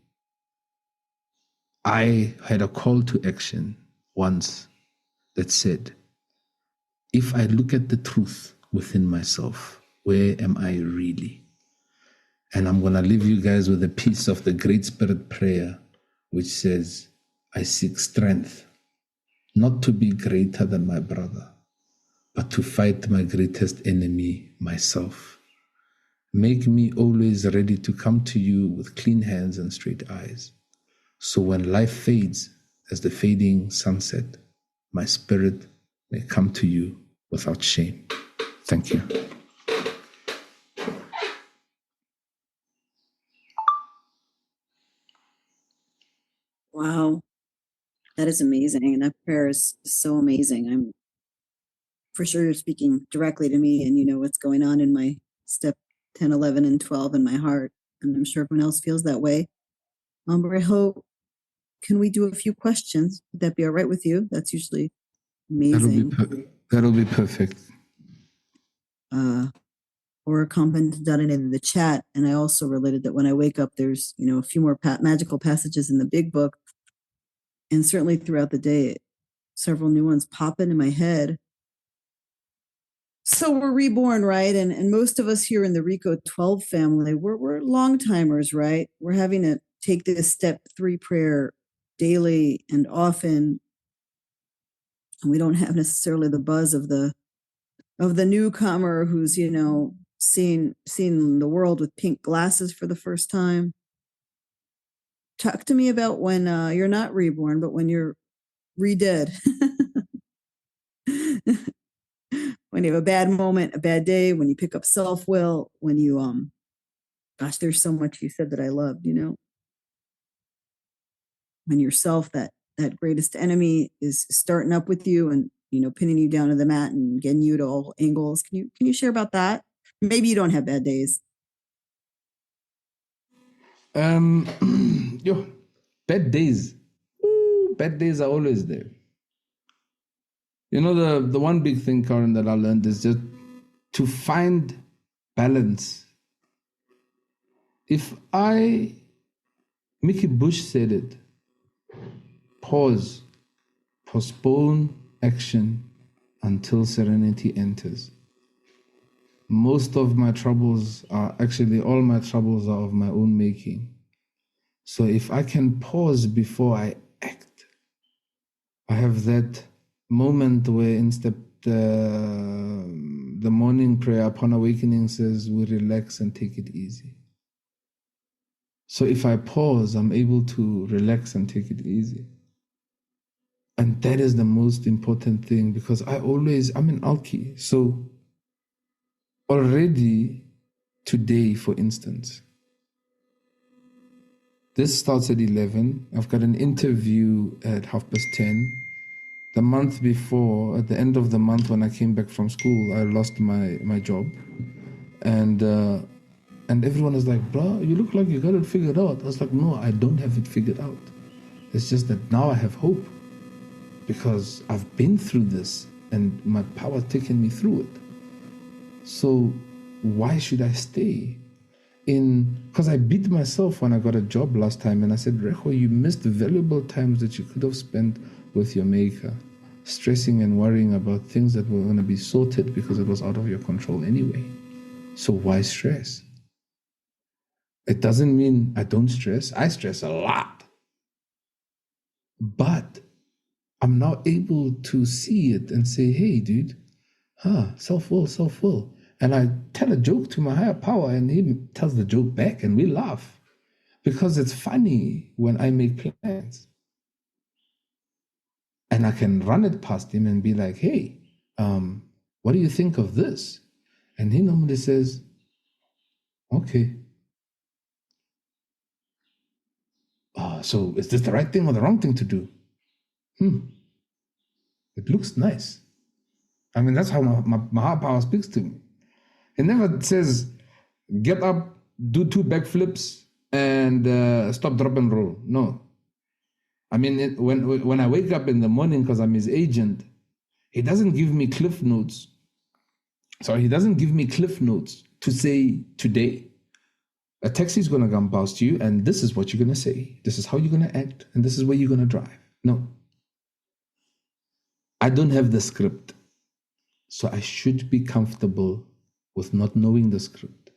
B: I had a call to action once that said, if I look at the truth within myself, where am I really? And I'm going to leave you guys with a piece of the Great Spirit prayer, which says, I seek strength, not to be greater than my brother, but to fight my greatest enemy, myself. Make me always ready to come to you with clean hands and straight eyes. So when life fades as the fading sunset, my spirit may come to you without shame. Thank you.
A: Wow, that is amazing. And that prayer is so amazing. I'm for sure you're speaking directly to me, and you know what's going on in my step 10, 11, and 12 in my heart. And I'm sure everyone else feels that way. Reho, can we do a few questions? Would that be all right with you? That's usually amazing.
B: That'll be perfect.
A: Or commented on it in the chat. And I also related that when I wake up, there's, you know, a few more magical passages in the big book. And certainly throughout the day, several new ones pop into my head. So we're reborn, right? And most of us here in the Reco12 family, we're long timers, right? We're having to take this step 3 prayer daily and often. And we don't have necessarily the buzz of the newcomer who's, you know, seeing the world with pink glasses for the first time. Talk to me about when you're not reborn, but when you're re-dead. When you have a bad moment, a bad day, when you pick up self-will, when you, gosh, there's so much you said that I loved, you know. When yourself, that greatest enemy, is starting up with you and, you know, pinning you down to the mat and getting you to all angles. Can you share about that? Maybe you don't have bad days.
B: Bad days. Ooh, bad days are always there. You know, the one big thing, Karen, that I learned is just to find balance. If Mickey Bush said it, pause, postpone action until serenity enters. Most of my troubles are all my troubles are of my own making. So if I can pause before I act, I have that moment where instead the morning prayer upon awakening says we relax and take it easy. So if I pause, I'm able to relax and take it easy. And that is the most important thing, because I'm in Alki. So already today, for instance, this starts at 11. I've got an interview at 10:30. The month before, at the end of the month when I came back from school, I lost my job. And everyone was like, bro, you look like you got it figured out. I was like, no, I don't have it figured out. It's just that now I have hope, because I've been through this and my power's taken me through it. So why should I stay? Because I beat myself when I got a job last time, and I said, Reco, you missed valuable times that you could have spent with your maker, stressing and worrying about things that were going to be sorted because it was out of your control anyway. So why stress? It doesn't mean I don't stress. I stress a lot. But I'm now able to see it and say, hey, dude, self-will. And I tell a joke to my higher power, and he tells the joke back, and we laugh. Because it's funny when I make plans. And I can run it past him and be like, hey, what do you think of this? And he normally says, okay. So is this the right thing or the wrong thing to do? It looks nice. I mean, that's how my higher power speaks to me. It never says, get up, do 2 backflips, and stop, drop, and roll. No. I mean, when I wake up in the morning, because I'm his agent, he doesn't give me cliff notes. He doesn't give me cliff notes to say, today, a taxi is going to come past you, and this is what you're going to say. This is how you're going to act, and this is where you're going to drive. No. I don't have the script. So I should be comfortable with not knowing the script.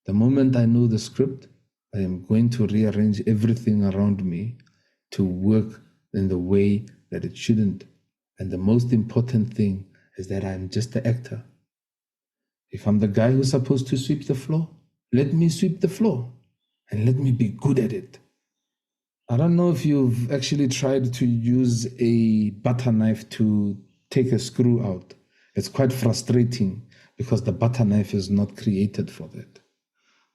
B: The moment I know the script, I am going to rearrange everything around me to work in the way that it shouldn't. And the most important thing is that I'm just the actor. If I'm the guy who's supposed to sweep the floor, let me sweep the floor and let me be good at it. I don't know if you've actually tried to use a butter knife to take a screw out. It's quite frustrating because the butter knife is not created for that.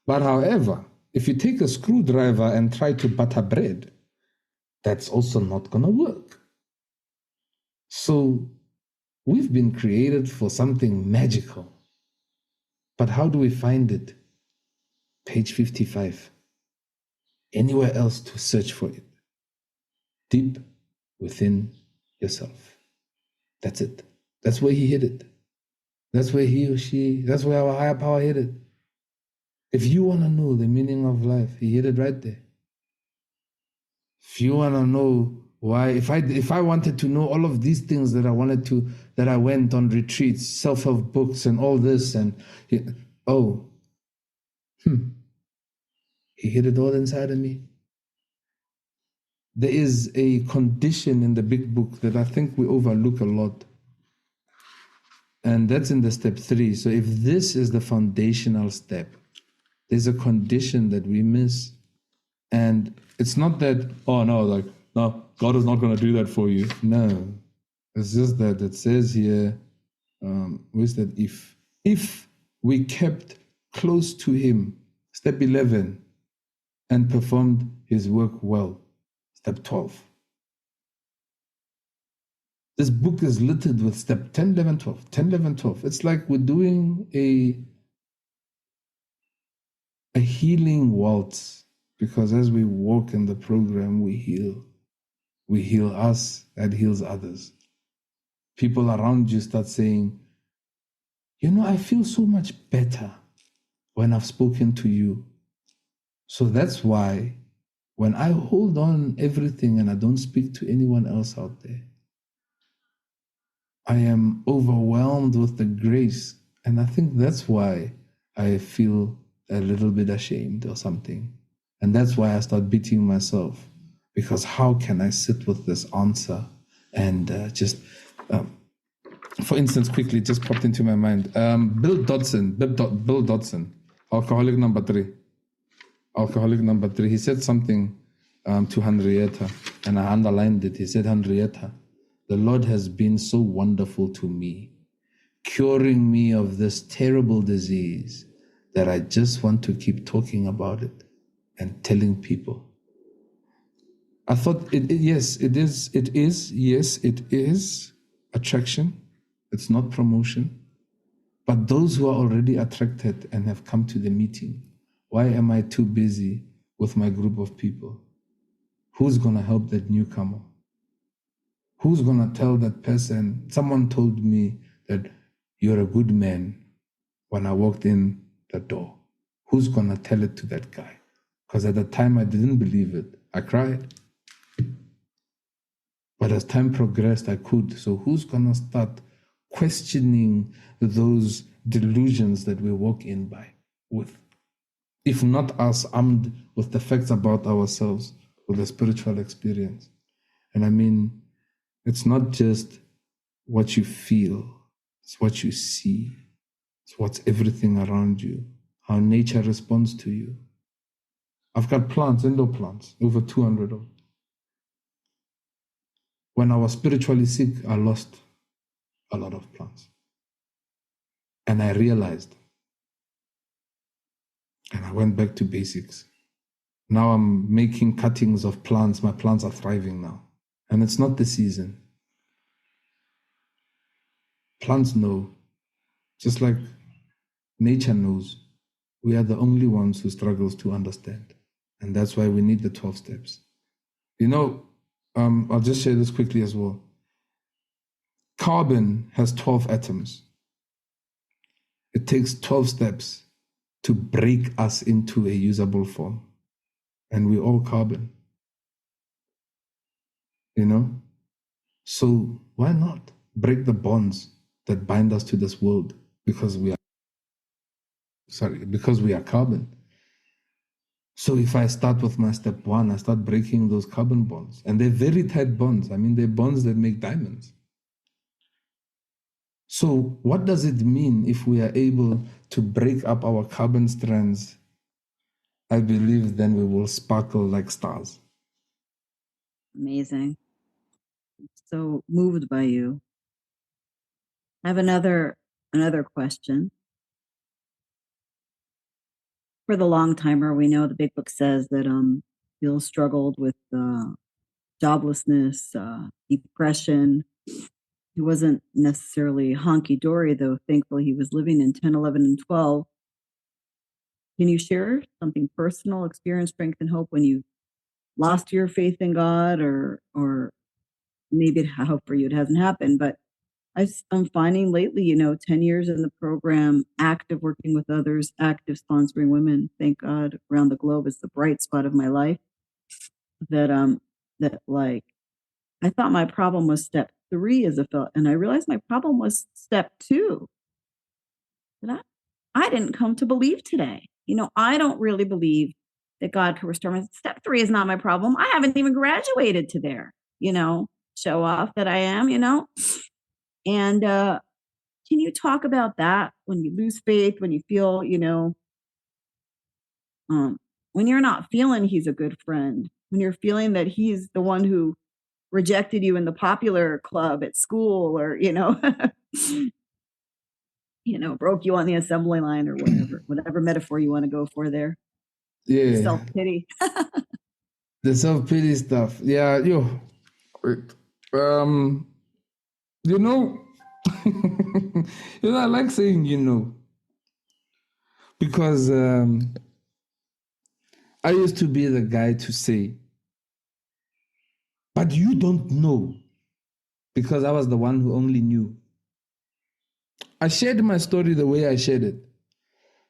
B: But however, if you take a screwdriver and try to butter bread, that's also not going to work. So we've been created for something magical. But how do we find it? Page 55. Anywhere else to search for it. Deep within yourself. That's it. That's where he hid it. That's where he or she, that's where our higher power hid it. If you want to know the meaning of life, he hid it right there. If you want to know why, if I wanted to know all of these things that I went on retreats, self-help books and all this, and he hid it all inside of me. There is a condition in the big book that I think we overlook a lot. And that's in the step 3. So if this is the foundational step, there's a condition that we miss. And it's not that, no, God is not going to do that for you. No. It's just that it says here, where's that if? If we kept close to him, step 11, and performed his work well, step 12. This book is littered with step 10, 11, 12, 10, 11, 12. It's like we're doing a healing waltz, because as we walk in the program, we heal. We heal us, that heals others. People around you start saying, I feel so much better when I've spoken to you. So that's why when I hold on everything and I don't speak to anyone else out there, I am overwhelmed with the grace. And I think that's why I feel a little bit ashamed or something. And that's why I start beating myself. Because how can I sit with this answer And for instance, quickly, just popped into my mind. Bill Dodson, alcoholic number three. He said something to Henrietta, and I underlined it. He said, Henrietta, the Lord has been so wonderful to me, curing me of this terrible disease that I just want to keep talking about it and telling people. I thought, yes, it is attraction. It's not promotion. But those who are already attracted and have come to the meeting, why am I too busy with my group of people? Who's going to help that newcomer? Who's going to tell that person? Someone told me that you're a good man when I walked in the door. Who's going to tell it to that guy? Because at the time I didn't believe it. I cried. But as time progressed, I could. So who's going to start questioning those delusions that we walk in with? If not us, armed with the facts about ourselves, with a spiritual experience. And I mean, it's not just what you feel, it's what you see. It's what's everything around you, how nature responds to you. I've got plants, indoor plants, over 200 of them. When I was spiritually sick, I lost a lot of plants. And I realized, and I went back to basics. Now I'm making cuttings of plants. My plants are thriving now. And it's not the season. Plants know, just like nature knows. We are the only ones who struggles to understand. And that's why we need the 12 steps. You know, I'll just share this quickly as well. Carbon has 12 atoms. It takes 12 steps to break us into a usable form. And we're all carbon. You know? So why not break the bonds that bind us to this world because we are carbon. So if I start with my step one, I start breaking those carbon bonds. And they're very tight bonds. I mean, they're bonds that make diamonds. So what does it mean if we are able to break up our carbon strands? I believe then we will sparkle like stars.
A: Amazing. So moved by you. I have another question. For the long timer, we know the big book says that Bill struggled with joblessness, depression. He wasn't necessarily honky-dory, though. Thankfully, he was living in 10, 11, and 12. Can you share something personal, experience, strength, and hope when you lost your faith in God, or maybe I hope for you it hasn't happened, but I'm finding lately, 10 years in the program, active working with others, active sponsoring women, thank God, around the globe is the bright spot of my life. That like, I thought my problem was step 3 as a fellow, and I realized my problem was step 2. That I didn't come to believe today. I don't really believe that God can restore me. Step 3 is not my problem. I haven't even graduated to there, show off that I am, and can you talk about that when you lose faith, when you feel, when you're not feeling he's a good friend, when you're feeling that he's the one who rejected you in the popular club at school, or, broke you on the assembly line, or whatever metaphor you want to go for there.
B: Yeah.
A: Self-pity.
B: The self-pity stuff. Yeah, you know, I like saying, because I used to be the guy to say, but you don't know, because I was the one who only knew. I shared my story the way I shared it,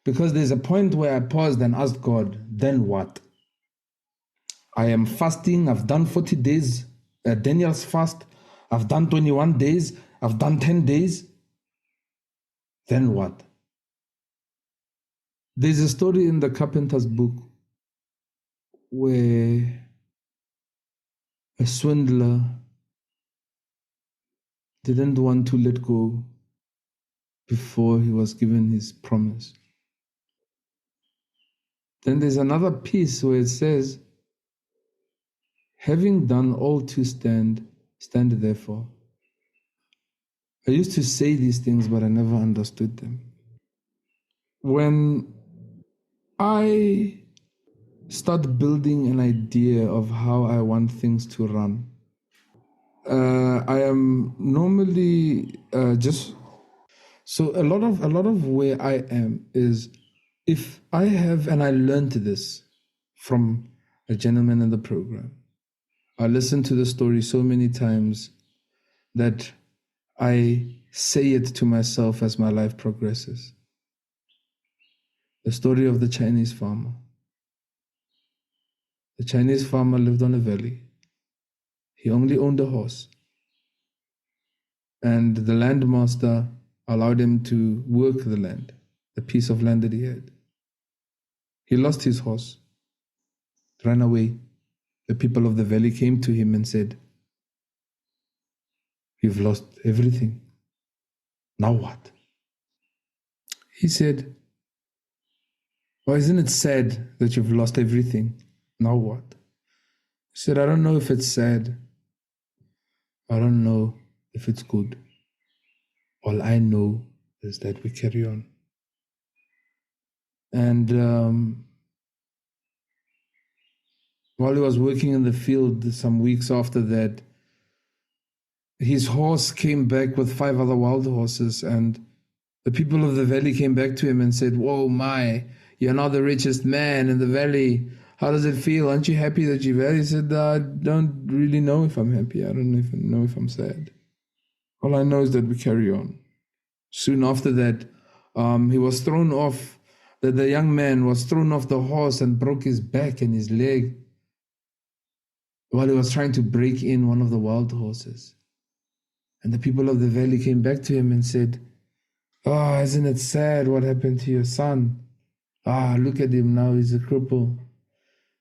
B: because there's a point where I paused and asked God, then what? I am fasting. I've done 40 days, Daniel's fast. I've done 21 days. I've done 10 days. Then what? There's a story in the Carpenter's book where a swindler didn't want to let go before he was given his promise. Then there's another piece where it says, having done all to stand, stand therefore. I used to say these things, but I never understood them. When I start building an idea of how I want things to run, I am normally just so a lot of where I am is, if I have, and I learned this from a gentleman in the program. I listened to the story so many times that I say it to myself as my life progresses. The story of the Chinese farmer. The Chinese farmer lived on a valley. He only owned a horse. And the landmaster allowed him to work the land, the piece of land that he had. He lost his horse, ran away. The people of the valley came to him and said, "You've lost everything. Now what?" He said, "Well, isn't it sad that you've lost everything? Now what?" He said, "I don't know if it's sad. I don't know if it's good. All I know is that we carry on." And while he was working in the field, some weeks after that, his horse came back with 5 other wild horses, and the people of the valley came back to him and said, "Whoa, my, you're now the richest man in the valley. How does it feel? Aren't you happy that you've had?" He said, "I don't really know if I'm happy. I don't even know if I'm sad. All I know is that we carry on." Soon after that, he was thrown off, that the young man was thrown off the horse and broke his back and his leg while he was trying to break in one of the wild horses. And the people of the valley came back to him and said, "Oh, isn't it sad what happened to your son? Ah, look at him now, he's a cripple."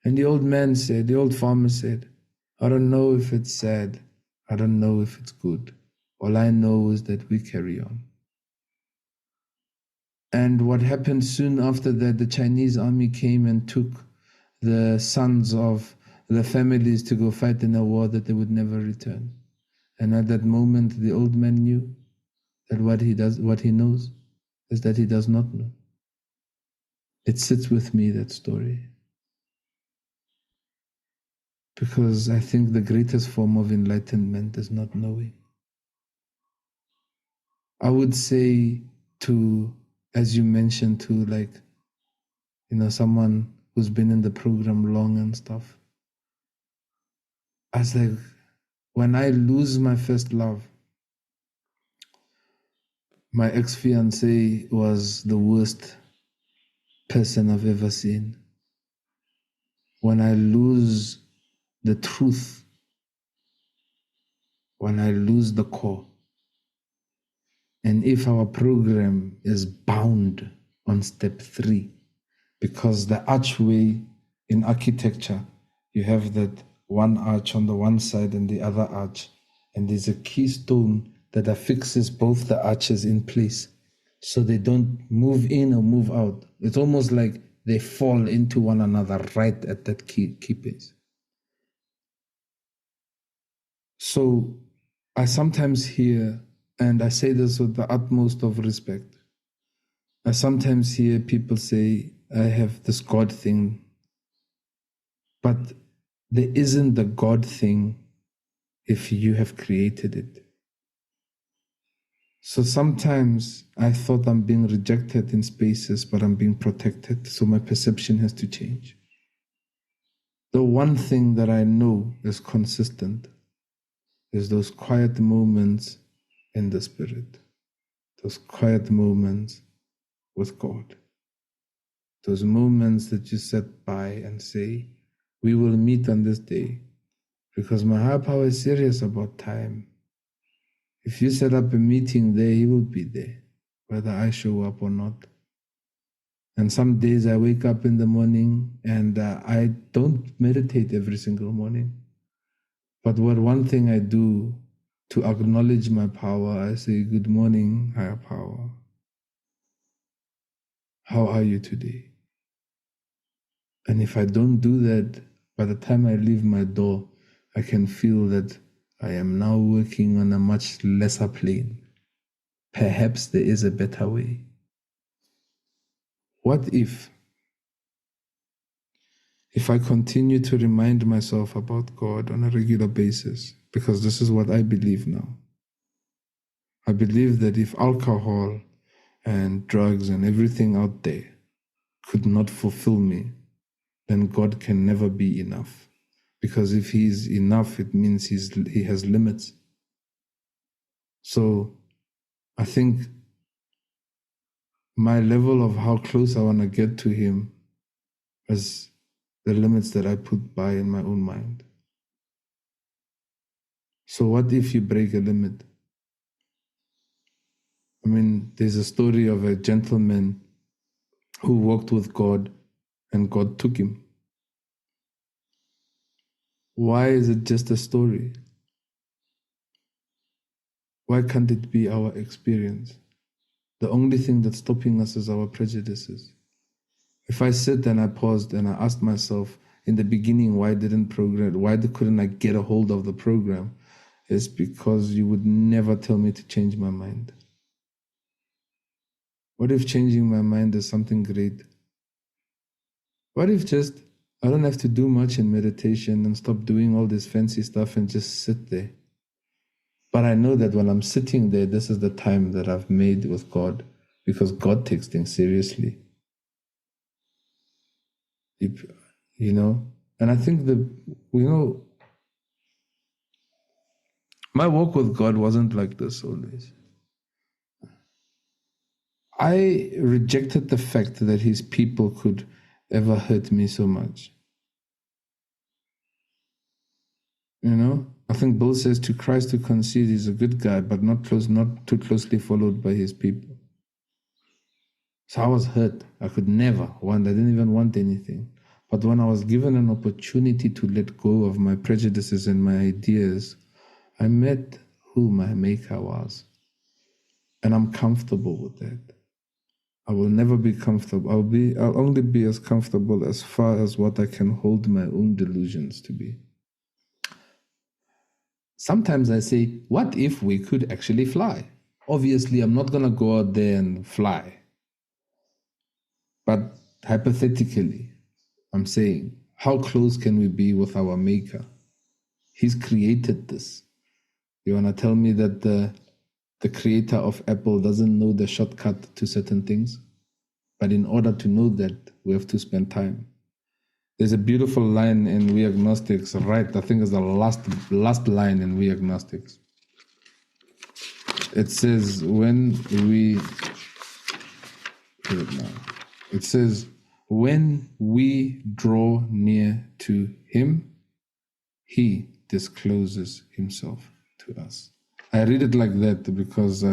B: And the old farmer said, "I don't know if it's sad. I don't know if it's good. All I know is that we carry on." And what happened soon after that, the Chinese army came and took the sons of the families to go fight in a war that they would never return. And at that moment, the old man knew that what he knows is that he does not know. It sits with me, that story, because I think the greatest form of enlightenment is not knowing. I would say to, as you mentioned, to someone who's been in the program long and stuff, I was like, when I lose my first love, my ex-fiance was the worst person I've ever seen. When I lose the truth, when I lose the core, and if our program is bound on step 3, because the archway in architecture, you have that one arch on the one side and the other arch, and there's a keystone that affixes both the arches in place so they don't move in or move out. It's almost like they fall into one another right at that key place. So I sometimes hear, and I say this with the utmost of respect, I sometimes hear people say, "I have this God thing," but there isn't the God thing if you have created it. So sometimes I thought I'm being rejected in spaces, but I'm being protected, so my perception has to change. The one thing that I know is consistent is those quiet moments in the Spirit, those quiet moments with God, those moments that you sit by and say, "We will meet on this day," because my higher power is serious about time. If you set up a meeting there, he will be there, whether I show up or not. And some days I wake up in the morning and I don't meditate every single morning. But one thing I do to acknowledge my power, I say, good morning, higher power. How are you today? And if I don't do that, by the time I leave my door, I can feel that I am now working on a much lesser plane. Perhaps there is a better way. What if I continue to remind myself about God on a regular basis? Because this is what I believe now. I believe that if alcohol and drugs and everything out there could not fulfill me, then God can never be enough. Because if He is enough, it means He has limits. So I think my level of how close I want to get to Him is the limits that I put by in my own mind. So what if you break a limit? I mean, there's a story of a gentleman who walked with God and God took him. Why is it just a story? Why can't it be our experience? The only thing that's stopping us is our prejudices. If I sit and I paused and I asked myself in the beginning, why couldn't I get a hold of the program? It's because you would never tell me to change my mind. What if changing my mind is something great? What if just I don't have to do much in meditation and stop doing all this fancy stuff and just sit there? But I know that when I'm sitting there, this is the time that I've made with God, because God takes things seriously. You know? And I think my walk with God wasn't like this always. I rejected the fact that His people could ever hurt me so much. You know? I think Bill says to Christ to concede He's a good guy, but not too closely followed by His people. So I was hurt. I didn't even want anything. But when I was given an opportunity to let go of my prejudices and my ideas, I met who my maker was. And I'm comfortable with that. I will never be comfortable. I'll only be as comfortable as far as what I can hold my own delusions to be. Sometimes I say, what if we could actually fly? Obviously, I'm not going to go out there and fly. But hypothetically, I'm saying, how close can we be with our maker? He's created this. You want to tell me that the creator of Apple doesn't know the shortcut to certain things? But in order to know that, we have to spend time. There's a beautiful line in We Agnostics, right? I think it's the last line in We Agnostics. It says, when we draw near to Him, He discloses Himself to us. I read it like that because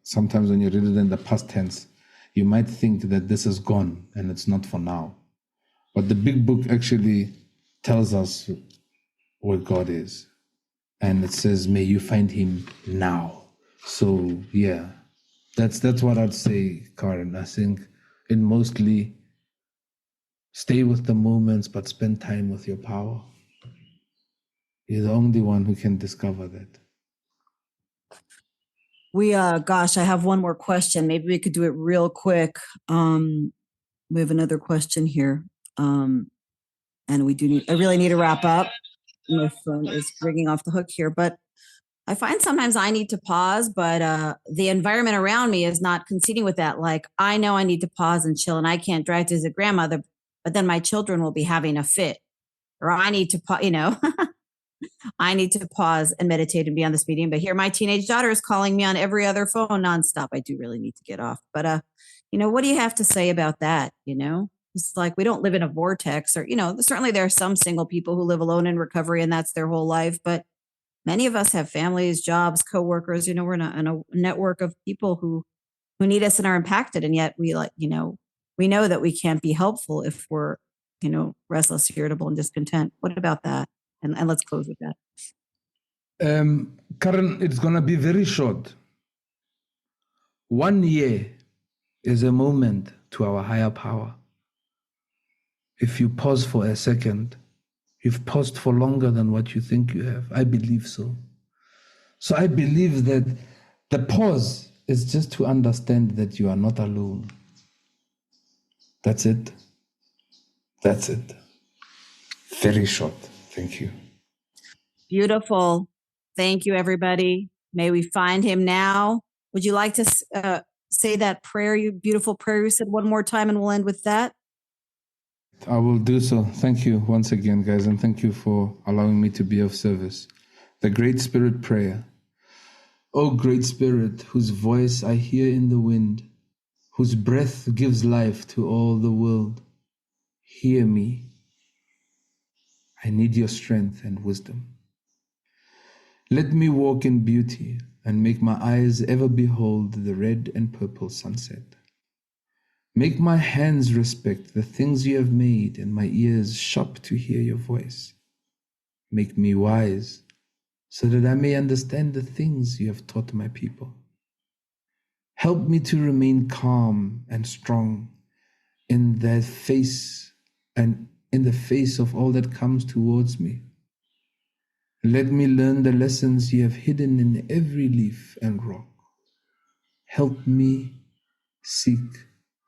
B: sometimes when you read it in the past tense, you might think that this is gone and it's not for now. But the big book actually tells us where God is. And it says, may you find Him now. So, yeah, that's what I'd say, Karen. I think it mostly stay with the moments, but spend time with your power. You're the only one who can discover that.
A: I have one more question. Maybe we could do it real quick. We have another question here. And I really need to wrap up. My phone is ringing off the hook here, but I find sometimes I need to pause, but the environment around me is not conceding with that. Like, I know I need to pause and chill, and I can't drive as a grandmother, but then my children will be having a fit, or I need to, I need to pause and meditate and be on this meeting. But here, my teenage daughter is calling me on every other phone nonstop. I do really need to get off. But, what do you have to say about that? It's like we don't live in a vortex, or, certainly there are some single people who live alone in recovery and that's their whole life. But many of us have families, jobs, coworkers. We're in a network of people who need us and are impacted. And yet we we know that we can't be helpful if we're, restless, irritable, and discontent. What about that? And let's close with that.
B: Karen, it's going to be very short. 1 year is a moment to our higher power. If you pause for a second, you've paused for longer than what you think you have. I believe so. So I believe that the pause is just to understand that you are not alone. That's it. That's it. Very short. Thank you.
A: Beautiful. Thank you, everybody. May we find him now. Would you like to say that prayer, you beautiful prayer you said one more time, and we'll end with that?
B: I will do so. Thank you once again, guys, and thank you for allowing me to be of service. The Great Spirit prayer. O Great Spirit, whose voice I hear in the wind, whose breath gives life to all the world, hear me. I need your strength and wisdom. Let me walk in beauty and make my eyes ever behold the red and purple sunset. Make my hands respect the things you have made and my ears sharp to hear your voice. Make me wise so that I may understand the things you have taught my people. Help me to remain calm and strong in the face of all that comes towards me. Let me learn the lessons you have hidden in every leaf and rock. Help me seek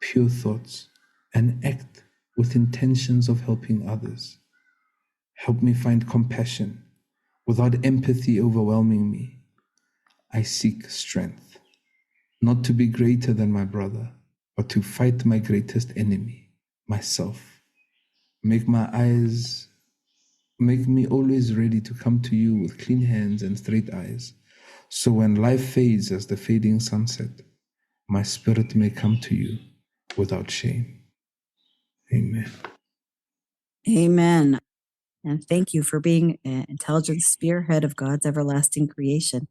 B: pure thoughts and act with intentions of helping others. Help me find compassion without empathy overwhelming me. I seek strength, not to be greater than my brother, but to fight my greatest enemy, myself. Make me always ready to come to you with clean hands and straight eyes, so when life fades as the fading sunset, my spirit may come to you without shame. Amen.
A: Amen. And thank you for being an intelligent spearhead of God's everlasting creation.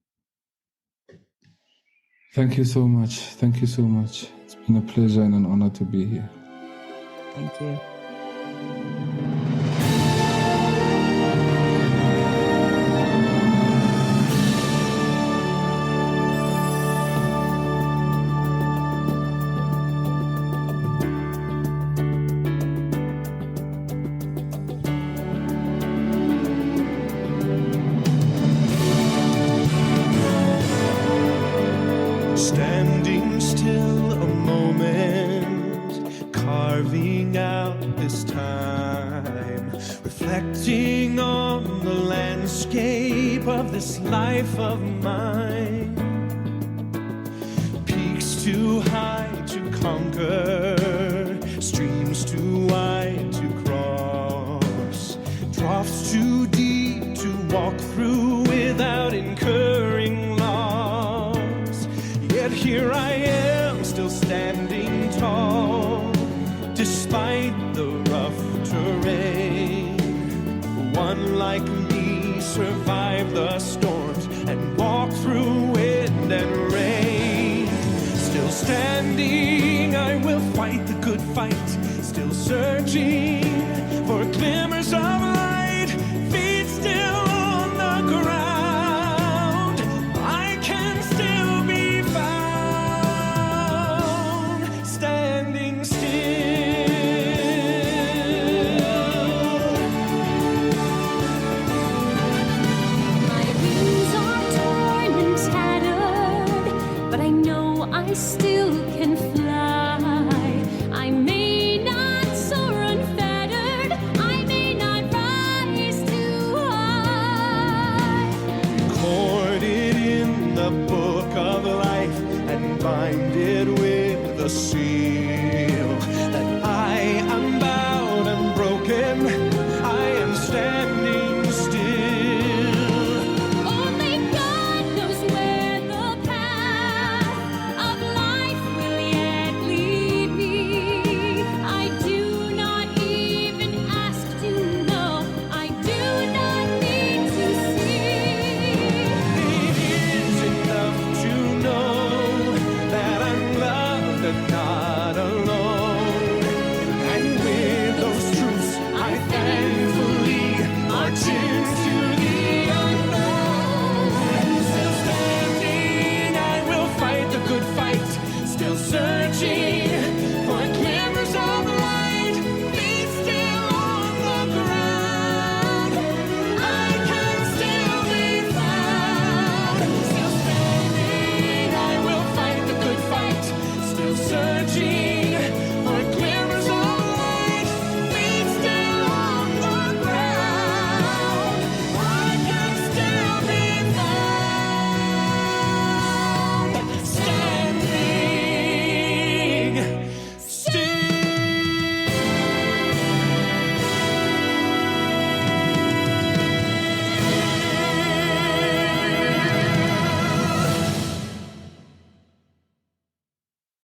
B: Thank you so much. Thank you so much. It's been a pleasure and an honor to be here.
A: Thank you.
C: Standing still a moment, carving out this time, reflecting on the landscape of this life of mine. Peaks too high to conquer, streams too wide to cross, troughs too deep to walk through without incurring loss. Yet here I am, still standing tall, despite the rough terrain. One like me survived the storms and walked through wind and rain. Still standing, I will fight the good fight, still searching for glimmers of light, feet still on the ground. I can still be found, standing still.
D: My wings are torn and tattered, but I know I still can fly. I may not soar unfettered, I may not rise too high.
C: Recorded in the book of life and bind it with the seal